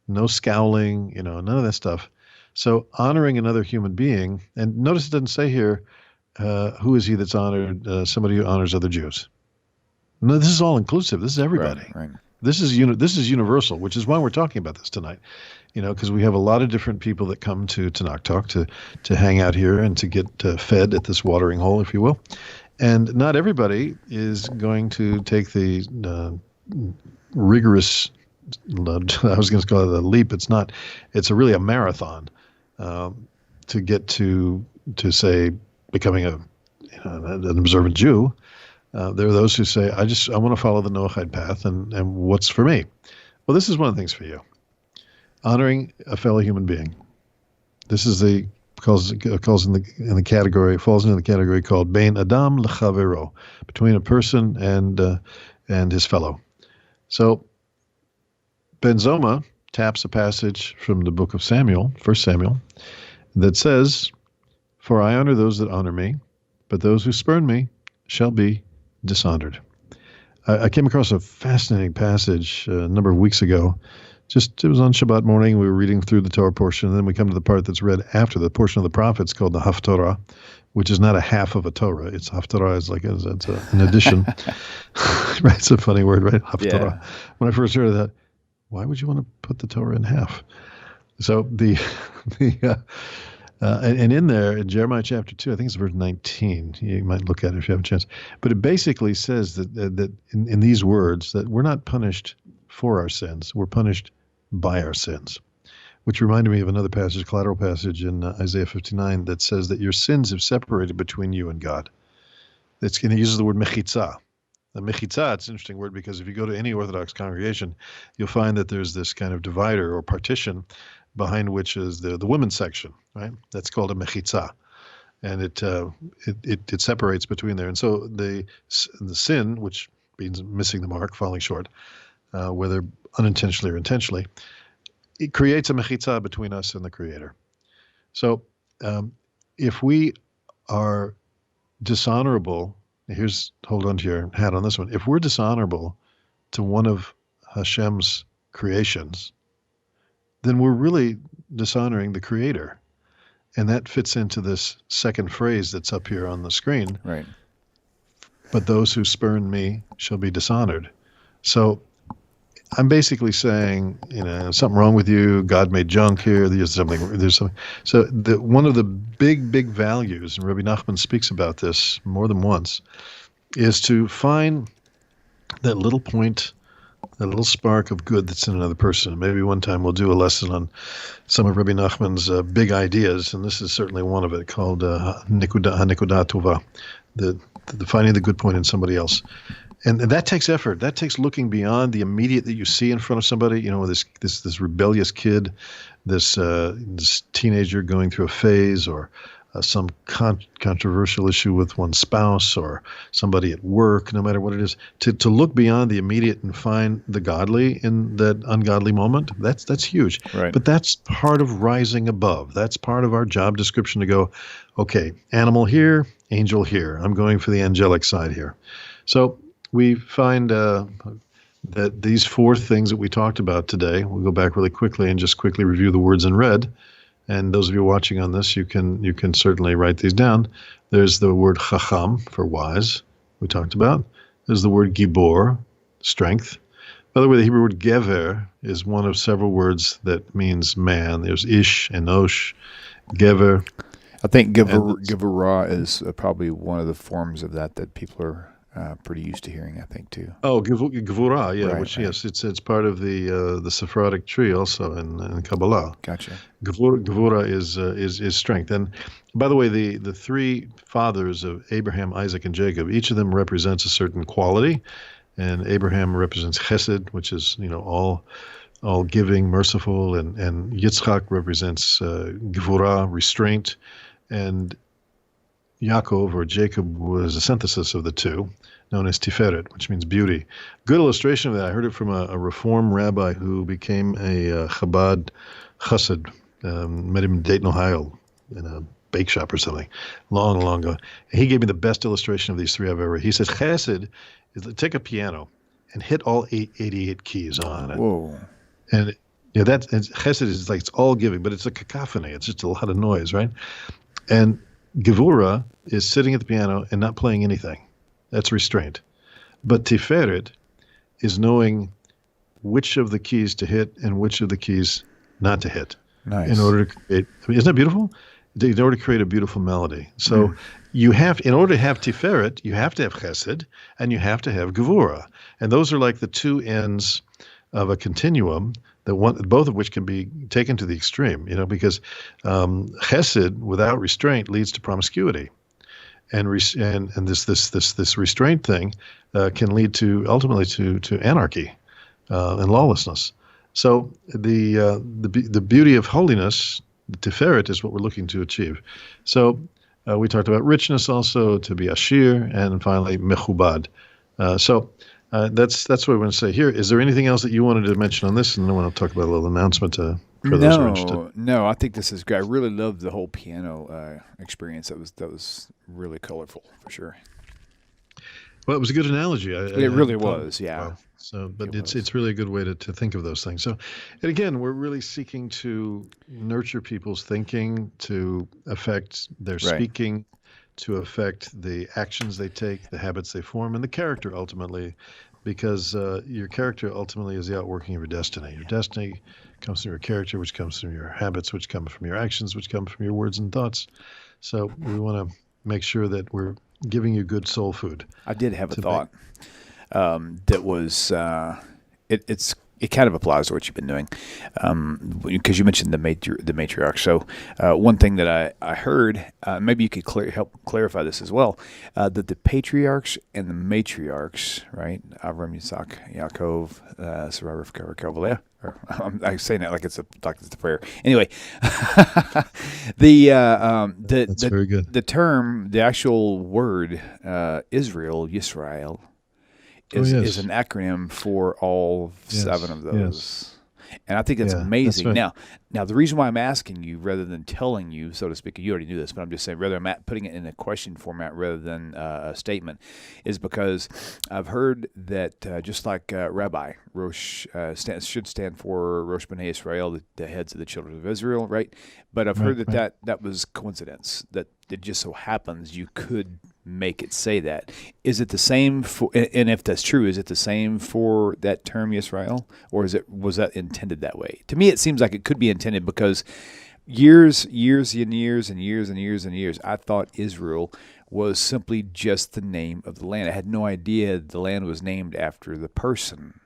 no scowling, none of that stuff. So honoring another human being, and notice it doesn't say here, who is he that's honored? Somebody who honors other Jews. No, this is all inclusive. This is everybody. Right. This is universal, which is why we're talking about this tonight. Because we have a lot of different people that come to Tanakh Talk to hang out here and to get fed at this watering hole, if you will. And not everybody is going to take the rigorous, I was going to call it a leap. It's not. It's really a marathon to get to say becoming an observant Jew. There are those who say, I want to follow the Noahide path, and what's for me? Well, this is one of the things for you. Honoring a fellow human being. This is falls into the category called Bein Adam L'Chavero, between a person and his fellow. So Ben Zoma taps a passage from the book of Samuel, 1 Samuel, that says, "For I honor those that honor me, but those who spurn me shall be dishonored." I came across a fascinating passage a number of weeks ago. It was on Shabbat morning. We were reading through the Torah portion, and then we come to the part that's read after the portion of the prophets called the Haftorah, which is not a half of a Torah. It's Haftorah is an addition. Right? It's a funny word, right? Haftorah. Yeah. When I first heard of that, why would you want to put the Torah in half? So and in there, in Jeremiah chapter 2, I think it's verse 19. You might look at it if you have a chance. But it basically says that in these words, that we're not punished for our sins. We're punished by our sins, which reminded me of another passage, collateral passage in Isaiah 59, that says that your sins have separated between you and God. It uses the word mechitza. The mechitza, it's an interesting word, because if you go to any Orthodox congregation, you'll find that there's this kind of divider or partition behind which is the women's section, right? That's called a mechitza. And it separates between there. And so the sin, which means missing the mark, falling short, whether unintentionally or intentionally, it creates a mechitza between us and the Creator. So if we are dishonorable, hold on to your hat on this one. If we're dishonorable to one of Hashem's creations, then we're really dishonoring the Creator. And that fits into this second phrase that's up here on the screen. Right. But those who spurn me shall be dishonored. So I'm basically saying, something wrong with you. God made junk here. There's something. So one of the big values, and Rabbi Nachman speaks about this more than once, is to find that little point, that little spark of good that's in another person. Maybe one time we'll do a lesson on some of Rabbi Nachman's big ideas, and this is certainly one of it, called Nikuda Tova, the finding the good point in somebody else. And that takes effort. That takes looking beyond the immediate that you see in front of somebody. This rebellious kid, this teenager going through a phase, or some controversial issue with one's spouse, or somebody at work. No matter what it is, to look beyond the immediate and find the godly in that ungodly moment. That's huge. Right. But that's part of rising above. That's part of our job description to go, okay, animal here, angel here. I'm going for the angelic side here. So we find that these four things that we talked about today, we'll go back really quickly and just quickly review the words in red. And those of you watching on this, you can certainly write these down. There's the word chacham, for wise, we talked about. There's the word gibor, strength. By the way, the Hebrew word gever is one of several words that means man. There's ish, enosh, gever. I think Gavriel is probably one of the forms of that people are pretty used to hearing, I think, too. Oh, Gevurah, yeah, Right, which, right. yes, it's part of the Sephardic tree also in Kabbalah. Gotcha. Gevurah is strength. And by the way, the three fathers of Abraham, Isaac, and Jacob, each of them represents a certain quality. And Abraham represents chesed, which is, all giving, merciful, and Yitzchak represents Gevurah, restraint. And Yaakov, or Jacob, was a synthesis of the two, known as Tiferet, which means beauty. Good illustration of that. I heard it from a Reform rabbi who became a Chabad chassid. Met him in Dayton, Ohio, in a bake shop or something, long ago. And he gave me the best illustration of these three I've ever. He says chesed is take a piano and hit all 88 keys on it. Whoa. And chesed is like it's all giving, but it's a cacophony. It's just a lot of noise, right? And Gevurah is sitting at the piano and not playing anything. That's restraint. But Tiferet is knowing which of the keys to hit and which of the keys not to hit. Nice. In order to create, isn't that beautiful? In order to create a beautiful melody. So in order to have Tiferet, you have to have Chesed and you have to have Gevurah. And those are like the two ends of a continuum, both of which can be taken to the extreme, because chesed without restraint leads to promiscuity, and this restraint thing can lead to ultimately to anarchy and lawlessness. So the beauty of holiness, the tiferet, is what we're looking to achieve. So we talked about richness also, to be ashir, and finally mechubad. That's what I want to say here. Is there anything else that you wanted to mention on this? And I want to talk about a little announcement for those who are interested. No, I think this is great. I really loved the whole piano experience. That was really colorful, for sure. Well, it was a good analogy. It really was, yeah. Well, so, but it's really a good way to think of those things. So, and again, we're really seeking to nurture people's thinking, to affect their speaking, to affect the actions they take, the habits they form, and the character ultimately, because your character ultimately is the outworking of your destiny. Your destiny comes from your character, which comes from your habits, which come from your actions, which come from your words and thoughts. So we want to make sure that we're giving you good soul food. I did have a thought that was it kind of applies to what you've been doing, because you mentioned the matriarch. So one thing that I heard, maybe you could help clarify this as well, that the patriarchs and the matriarchs, right? Avram, Yitzhak, Yaakov, Sarah, Rivka, Gavriel Aryeh. I'm saying that like it's a prayer. Anyway, That's very good. The term, the actual word, Israel, Yisrael, is an acronym for all seven of those. Yes. And I think that's amazing. That's right. Now, the reason why I'm asking you rather than telling you, so to speak, you already knew this, but I'm just saying, rather I'm putting it in a question format rather than a statement, is because I've heard that just like Rabbi, Rosh should stand for Rosh B'nai Israel, the heads of the children of Israel, right? But I've heard that was coincidence, that it just so happens you could make it say that. Is it the same for, and if that's true, is it the same for that term Yisrael, or was that intended that way? To me, it seems like it could be intended because years and years, I thought Israel was simply just the name of the land. I had no idea the land was named after the person.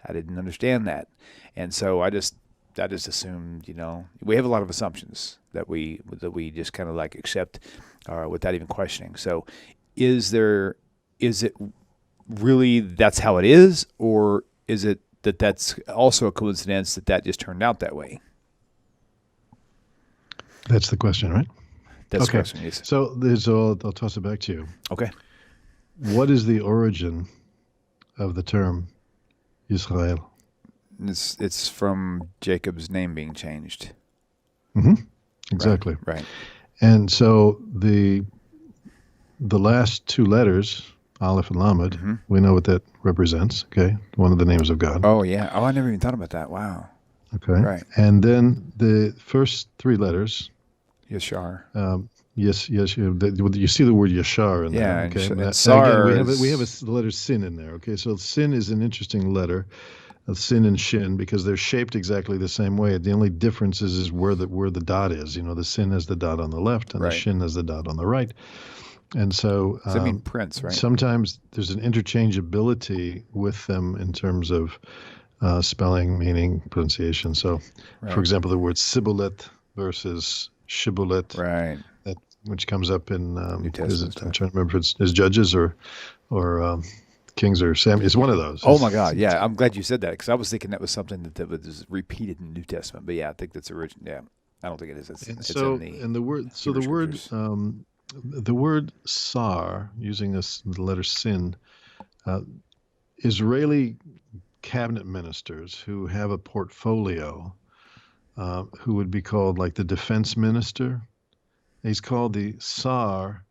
I didn't understand that. And so I just assumed, we have a lot of assumptions that we just kind of like accept without even questioning. So is it really that's how it is, or is it that's also a coincidence that just turned out that way? That's the question, right? That's the question, yes. So I'll toss it back to you. Okay. What is the origin of the term Yisrael? It's from Jacob's name being changed. Mm-hmm. Exactly. Right. And so the last two letters, Aleph and Lamed, we know what that represents, okay? One of the names of God. Oh, yeah. Oh, I never even thought about that. Wow. Okay. Right. And then the first three letters. Yashar. Yes. You see the word Yashar in there. Yeah. Okay. And Sar again, we have the letter Sin in there. Okay. So Sin is an interesting letter, Sin and Shin, because they're shaped exactly the same way. The only difference is where the dot is. The Sin has the dot on the left, and the Shin has the dot on the right. And so, does that mean prince, right? Sometimes there's an interchangeability with them in terms of spelling, meaning, pronunciation. So, for example, the word Sibulet versus Shibulet, right? Which comes up in New Testament. I'm trying to remember if it's Judges or Kings or Samuel. It's one of those. Oh my God! Yeah, I'm glad you said that because I was thinking that was something that was repeated in the New Testament. But yeah, I think that's original. Yeah, I don't think it is. The word Sar, using the letter Sin, Israeli cabinet ministers who have a portfolio, who would be called like the defense minister, he's called the Sar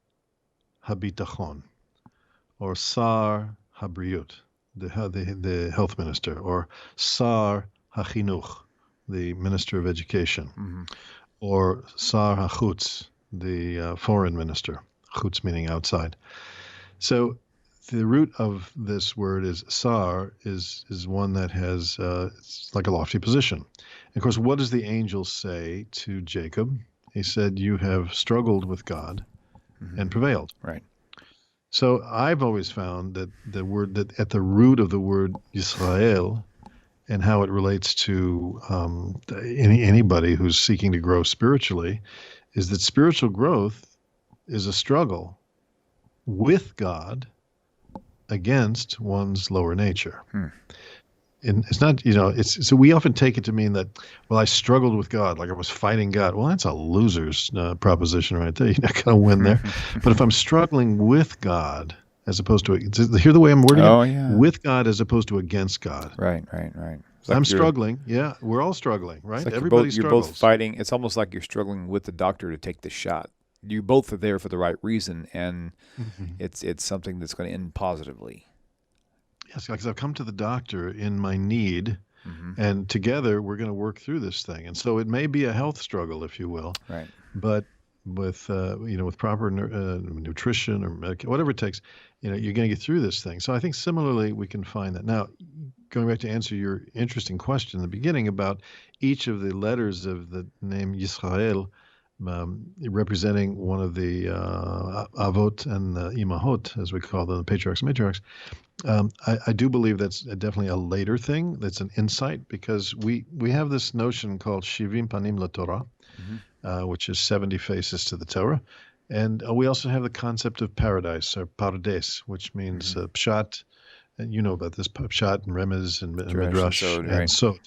Habitachon, or Sar Habriut, the health minister, or Sar HaChinuch, the minister of education, or Sar HaChutz, the foreign minister, chutz meaning outside. So the root of this word is Sar, is one that has it's like a lofty position. And of course, what does the angel say to Jacob? He said, "You have struggled with God and prevailed." Right. So I've always found that the word that at the root of the word Yisrael and how it relates to anybody who's seeking to grow spiritually is that spiritual growth is a struggle with God against one's lower nature. And it's not, so we often take it to mean that, well, I struggled with God, like I was fighting God. Well, that's a loser's proposition right there. You're not going to win there. But if I'm struggling with God, as opposed to, hear the way I'm wording it? With God as opposed to against God. Right. Like I'm struggling. Yeah, we're all struggling, right? Like Everybody you're struggles. both fighting. It's almost like you're struggling with the doctor to take the shot. You both are there for the right reason, and it's something that's going to end positively. Yes, because I've come to the doctor in my need, and together we're going to work through this thing. And so it may be a health struggle, if you will. Right. But with with proper nutrition or whatever it takes, you're going to get through this thing. So I think similarly we can find that. Now, going back to answer your interesting question in the beginning about each of the letters of the name Yisrael representing one of the avot and the imahot, as we call them, the patriarchs and matriarchs, I do believe that's definitely a later thing. That's an insight because we have this notion called Shivim Panim LaTorah, which is 70 faces to the Torah. And we also have the concept of paradise, or pardes, which means pshat. And you know about this, pshat and remez and midrash and sod.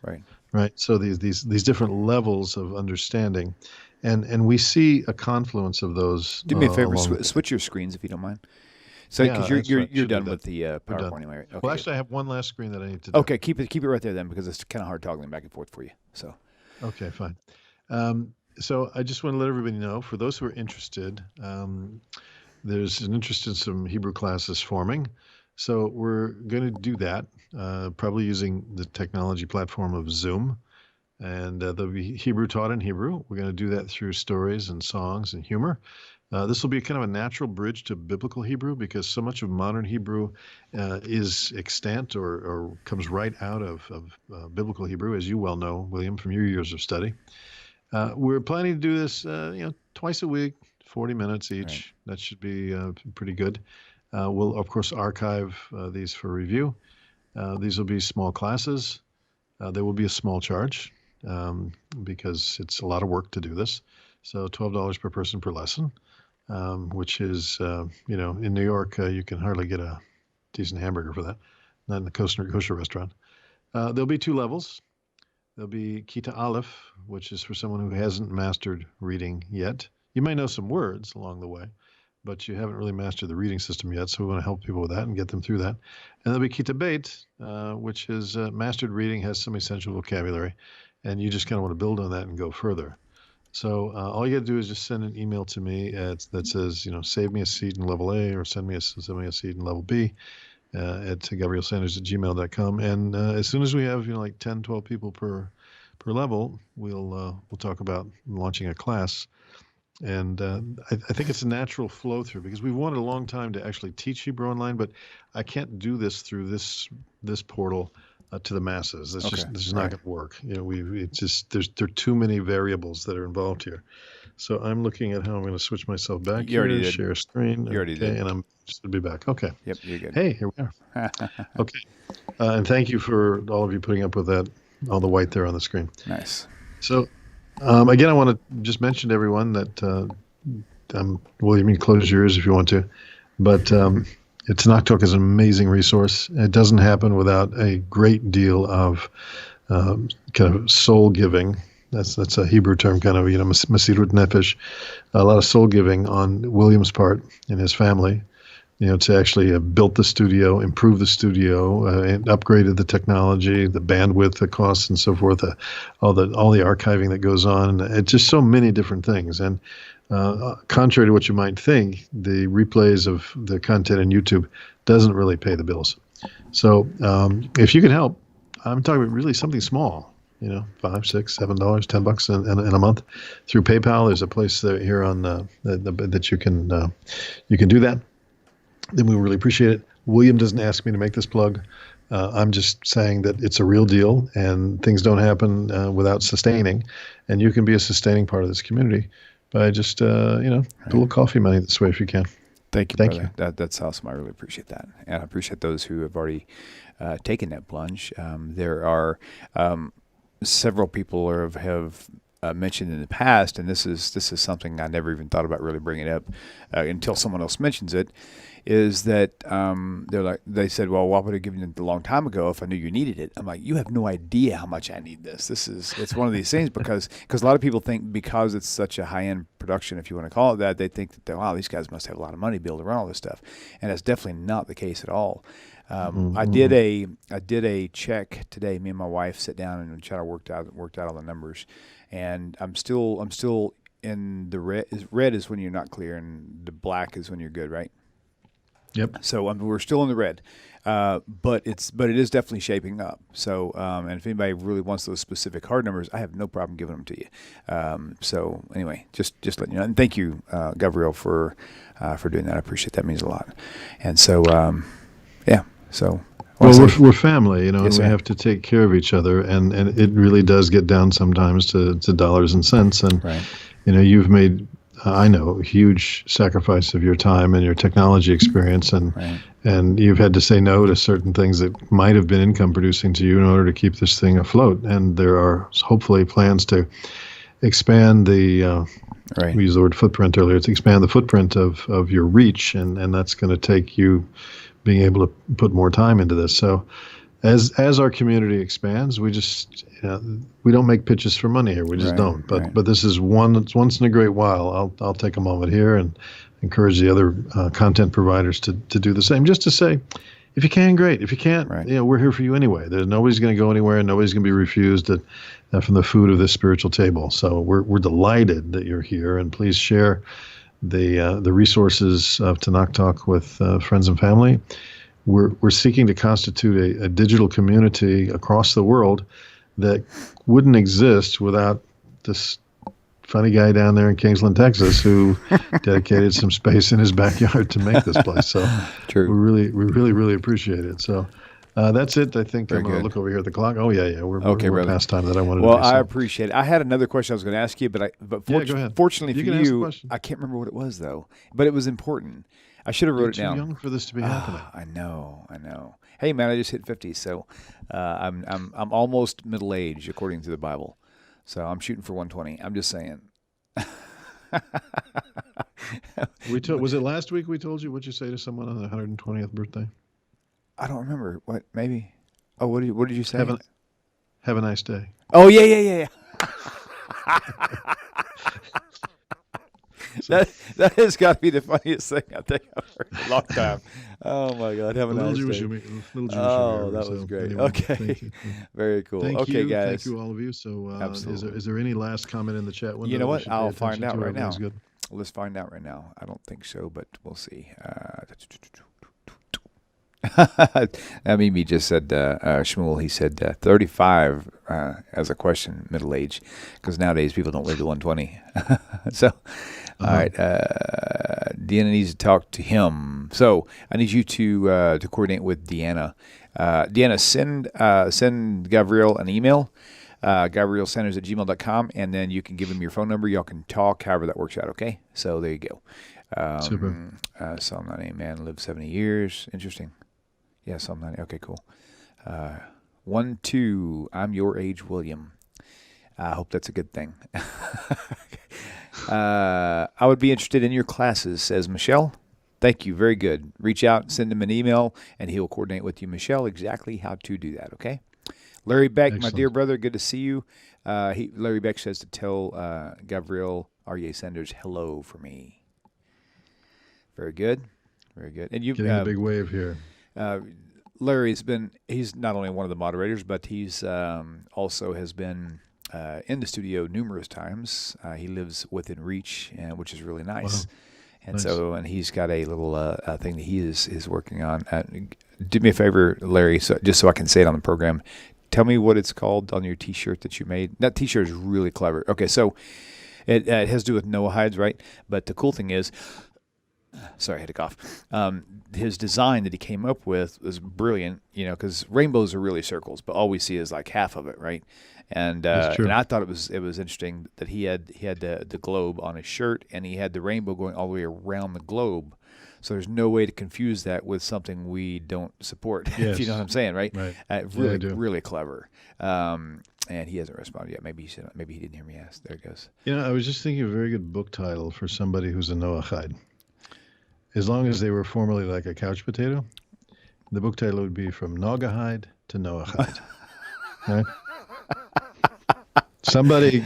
Right. So these different levels of understanding. And we see a confluence of those. Do me a favor, switch your screens if you don't mind. So because you're done with the PowerPoint anyway, right? Well, actually, I have one last screen that I need to do. Okay, keep it right there then because it's kind of hard toggling back and forth for you. So Okay, fine. So I just want to let everybody know, for those who are interested, there's an interest in some Hebrew classes forming. So we're going to do that, probably using the technology platform of Zoom. And there'll be Hebrew taught in Hebrew. We're going to do that through stories and songs and humor. This will be kind of a natural bridge to biblical Hebrew, because so much of modern Hebrew is extant or comes right out of biblical Hebrew, as you well know, William, from your years of study. We're planning to do this, twice a week, 40 minutes each. Right. That should be pretty good. We'll, of course, archive these for review. These will be small classes. There will be a small charge, because it's a lot of work to do this. So $12 per person per lesson, which is, in New York, you can hardly get a decent hamburger for that, not in the kosher restaurant. There'll be 2 levels. There'll be Kita Aleph, which is for someone who hasn't mastered reading yet. You may know some words along the way, but you haven't really mastered the reading system yet, so we want to help people with that and get them through that. And there'll be Kita Beit, which is mastered reading, has some essential vocabulary, and you just kind of want to build on that and go further. So all you got to do is just send an email to me that says, save me a seat in level A, or send me a seat in level B. At gavrielsanders@gmail.com. And as soon as we have like 10, 12 people per level, we'll talk about launching a class. And I think it's a natural flow through, because we've wanted a long time to actually teach Hebrew online, but I can't do this through this portal to the masses. This is not going to work. there are too many variables that are involved here. So I'm looking at how I'm going to switch myself back You already here, did. share screen. You already did. And I'm just going to be back. Okay. Yep, you're good. Hey, here we are. Okay. And thank you for all of you putting up with that, all the white there on the screen. Nice. So, again, I want to just mention to everyone that, well, you mean close your ears if you want to, but Tanakh Talk is an amazing resource. It doesn't happen without a great deal of kind of soul giving. That's a Hebrew term, kind of, Masirut Nefesh, a lot of soul giving on William's part and his family, to actually have built the studio, improved the studio, and upgraded the technology, the bandwidth, the costs, and so forth, all the archiving that goes on. It's just so many different things. And contrary to what you might think, the replays of the content on YouTube doesn't really pay the bills. So if you can help, I'm talking about really something small. $5, $6, $7, $10 in a month through PayPal. There's a place there here on that you can do that. Then we really appreciate it. William doesn't ask me to make this plug. I'm just saying that it's a real deal, and things don't happen without sustaining, and you can be a sustaining part of this community by just do a little coffee money this way if you can. Thank you, brother. That's awesome. I really appreciate that, and I appreciate those who have already taken that plunge. There are several people have mentioned in the past, and this is something I never even thought about really bringing up until someone else mentions it, is that they said, well, why would I have given it a long time ago if I knew you needed it? I'm like, you have no idea how much I need this. It's one of these things because a lot of people think because it's such a high-end production, if you want to call it that, they think that, wow, these guys must have a lot of money to be able to run all this stuff. And that's definitely not the case at all. I did a check today. Me and my wife sat down and tried to worked out all the numbers, and I'm still in the red. Red is when you're not clear, and the black is when you're good, right? Yep. So we're still in the red, but it is definitely shaping up. So and if anybody really wants those specific hard numbers, I have no problem giving them to you. So anyway, just letting you know, and thank you, Gavriel, for doing that. I appreciate that. It means a lot. And so yeah. So we're family, and Yes, we have to take care of each other, and it really does get down sometimes to dollars and cents. And right. You've made, I know, huge sacrifice of your time and your technology experience, and Right. and you've had to say no to certain things that might have been income producing to you in order to keep this thing afloat. And there are hopefully plans to expand the Right. we used the word footprint earlier, to expand the footprint of your reach, and that's going to take you being able to put more time into this. So as our community expands, we just we don't make pitches for money here. We just Right, don't. But right. but this is once in a great while. I'll take a moment here and encourage the other content providers to do the same. Just to say, If you can, great. If you can't, Right. we're here for you anyway. Nobody's going to go anywhere, and nobody's going to be refused from the food of this spiritual table. So we're delighted that you're here, and please share the resources of Tanakh Talk with friends and family. We're seeking to constitute a digital community across the world that wouldn't exist without this funny guy down there in Kingsland, Texas, who dedicated some space in his backyard to make this place. So True. we really appreciate it. So that's it. I think Very I'm going to good. look over here at the clock. Oh yeah. We're brother. past time that I wanted Well, to do. I appreciate it. I had another question I was going to ask you, but Yeah, go ahead. fortunately You for can ask the you, question. I can't remember what it was though. But it was important. I should have You're wrote it too down. young for this to be happening. I know. Hey man, I just hit 50, so I'm almost middle age according to the Bible. So I'm shooting for 120. I'm just saying. Was it last week we told you what you say to someone on the 120th birthday? I don't remember. What? Maybe. Oh, what did you say? Have a nice day. Oh yeah. That has got to be the funniest thing I think I've heard in a long time. Oh my God, have a nice day. Oh, that was great. Anyway, Okay, thank you. very cool. Thank okay, you. guys. Thank you, all of you. So, Absolutely. is there any last comment in the chat window? You know that we what? should pay I'll attention find out to? right now. Everything's good. Let's find out right now. I don't think so, but we'll see. Mimi just said, Shmuel, he said 35 as a question, middle age, because nowadays people don't live to 120. So, all right, Deanna needs to talk to him. So I need you to coordinate with Deanna. Deanna, send Gavriel an email, GavrielSanders@gmail.com, and then you can give him your phone number. Y'all can talk, however that works out, okay? So there you go. Super. Psalm 90, man lived 70 years. Interesting. Yeah, Psalm 90. Okay, cool. 1-2, I'm your age, William. I hope that's a good thing. I would be interested in your classes, says Michelle. Thank you. Very good. Reach out, send him an email, and he'll coordinate with you, Michelle, exactly how to do that, okay? Larry Beck, Excellent. my dear brother, good to see you. Larry Beck says to tell Gavriel Aryeh Sanders hello for me. Very good. Very good. And you Getting a big wave here. He's not only one of the moderators, but he's also has been in the studio numerous times. He lives within reach, which is really nice. Wow. And Nice. so, and he's got a little thing that he is working on. Do me a favor, Larry, just so I can say it on the program. Tell me what it's called on your T-shirt that you made. That T-shirt is really clever. Okay, so it has to do with Noahides, right? But the cool thing is, sorry, I had to cough. His design that he came up with was brilliant, because rainbows are really circles, but all we see is like half of it, right? And That's true. and I thought it was interesting that he had the globe on his shirt, and he had the rainbow going all the way around the globe. So there's no way to confuse that with something we don't support. Yes. If you know what I'm saying, right? Right. Really, I do. really clever. And he hasn't responded yet. Maybe he didn't hear me ask. There it goes. I was just thinking of a very good book title for somebody who's a Noahide. As long as they were formerly like a couch potato, the book title would be From Nogahide to Noahide. Right? Somebody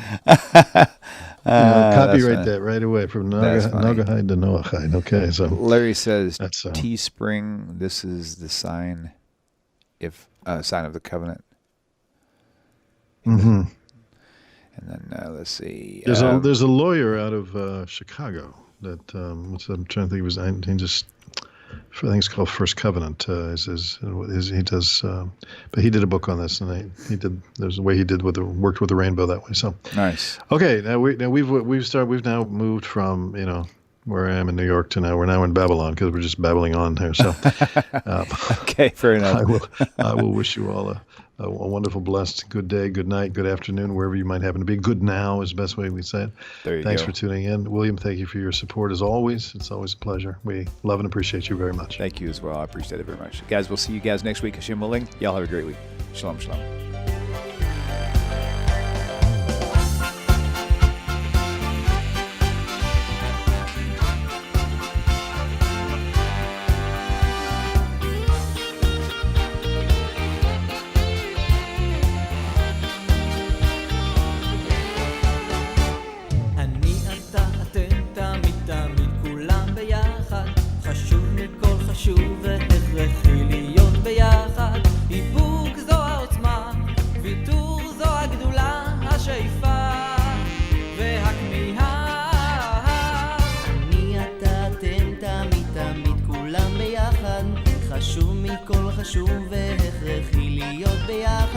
copyright that right away. From Nogahide to Noahide. Okay, so Larry says that's Teespring. This is the sign, sign of the covenant. Mm-hmm. And then let's see. There's a lawyer out of Chicago that I'm trying to think of his name. I think it's called First Covenant. He does, but he did a book on this, and there's a way he did worked with the rainbow that way. So nice. Okay, we've now moved from where I am in New York to we're now in Babylon because we're just babbling on here. So okay, fair enough. I will wish you all a wonderful, blessed, good day, good night, good afternoon, wherever you might happen to be. Good now is the best way we say it. There you Thanks go. for tuning in. William, thank you for your support as always. It's always a pleasure. We love and appreciate you very much. Thank you as well. I appreciate it very much. Guys, we'll see you guys next week. Hashem willing. Y'all have a great week. Shalom, shalom. חשוב והכרחי להיות חשוב והכרחי להיות ביחד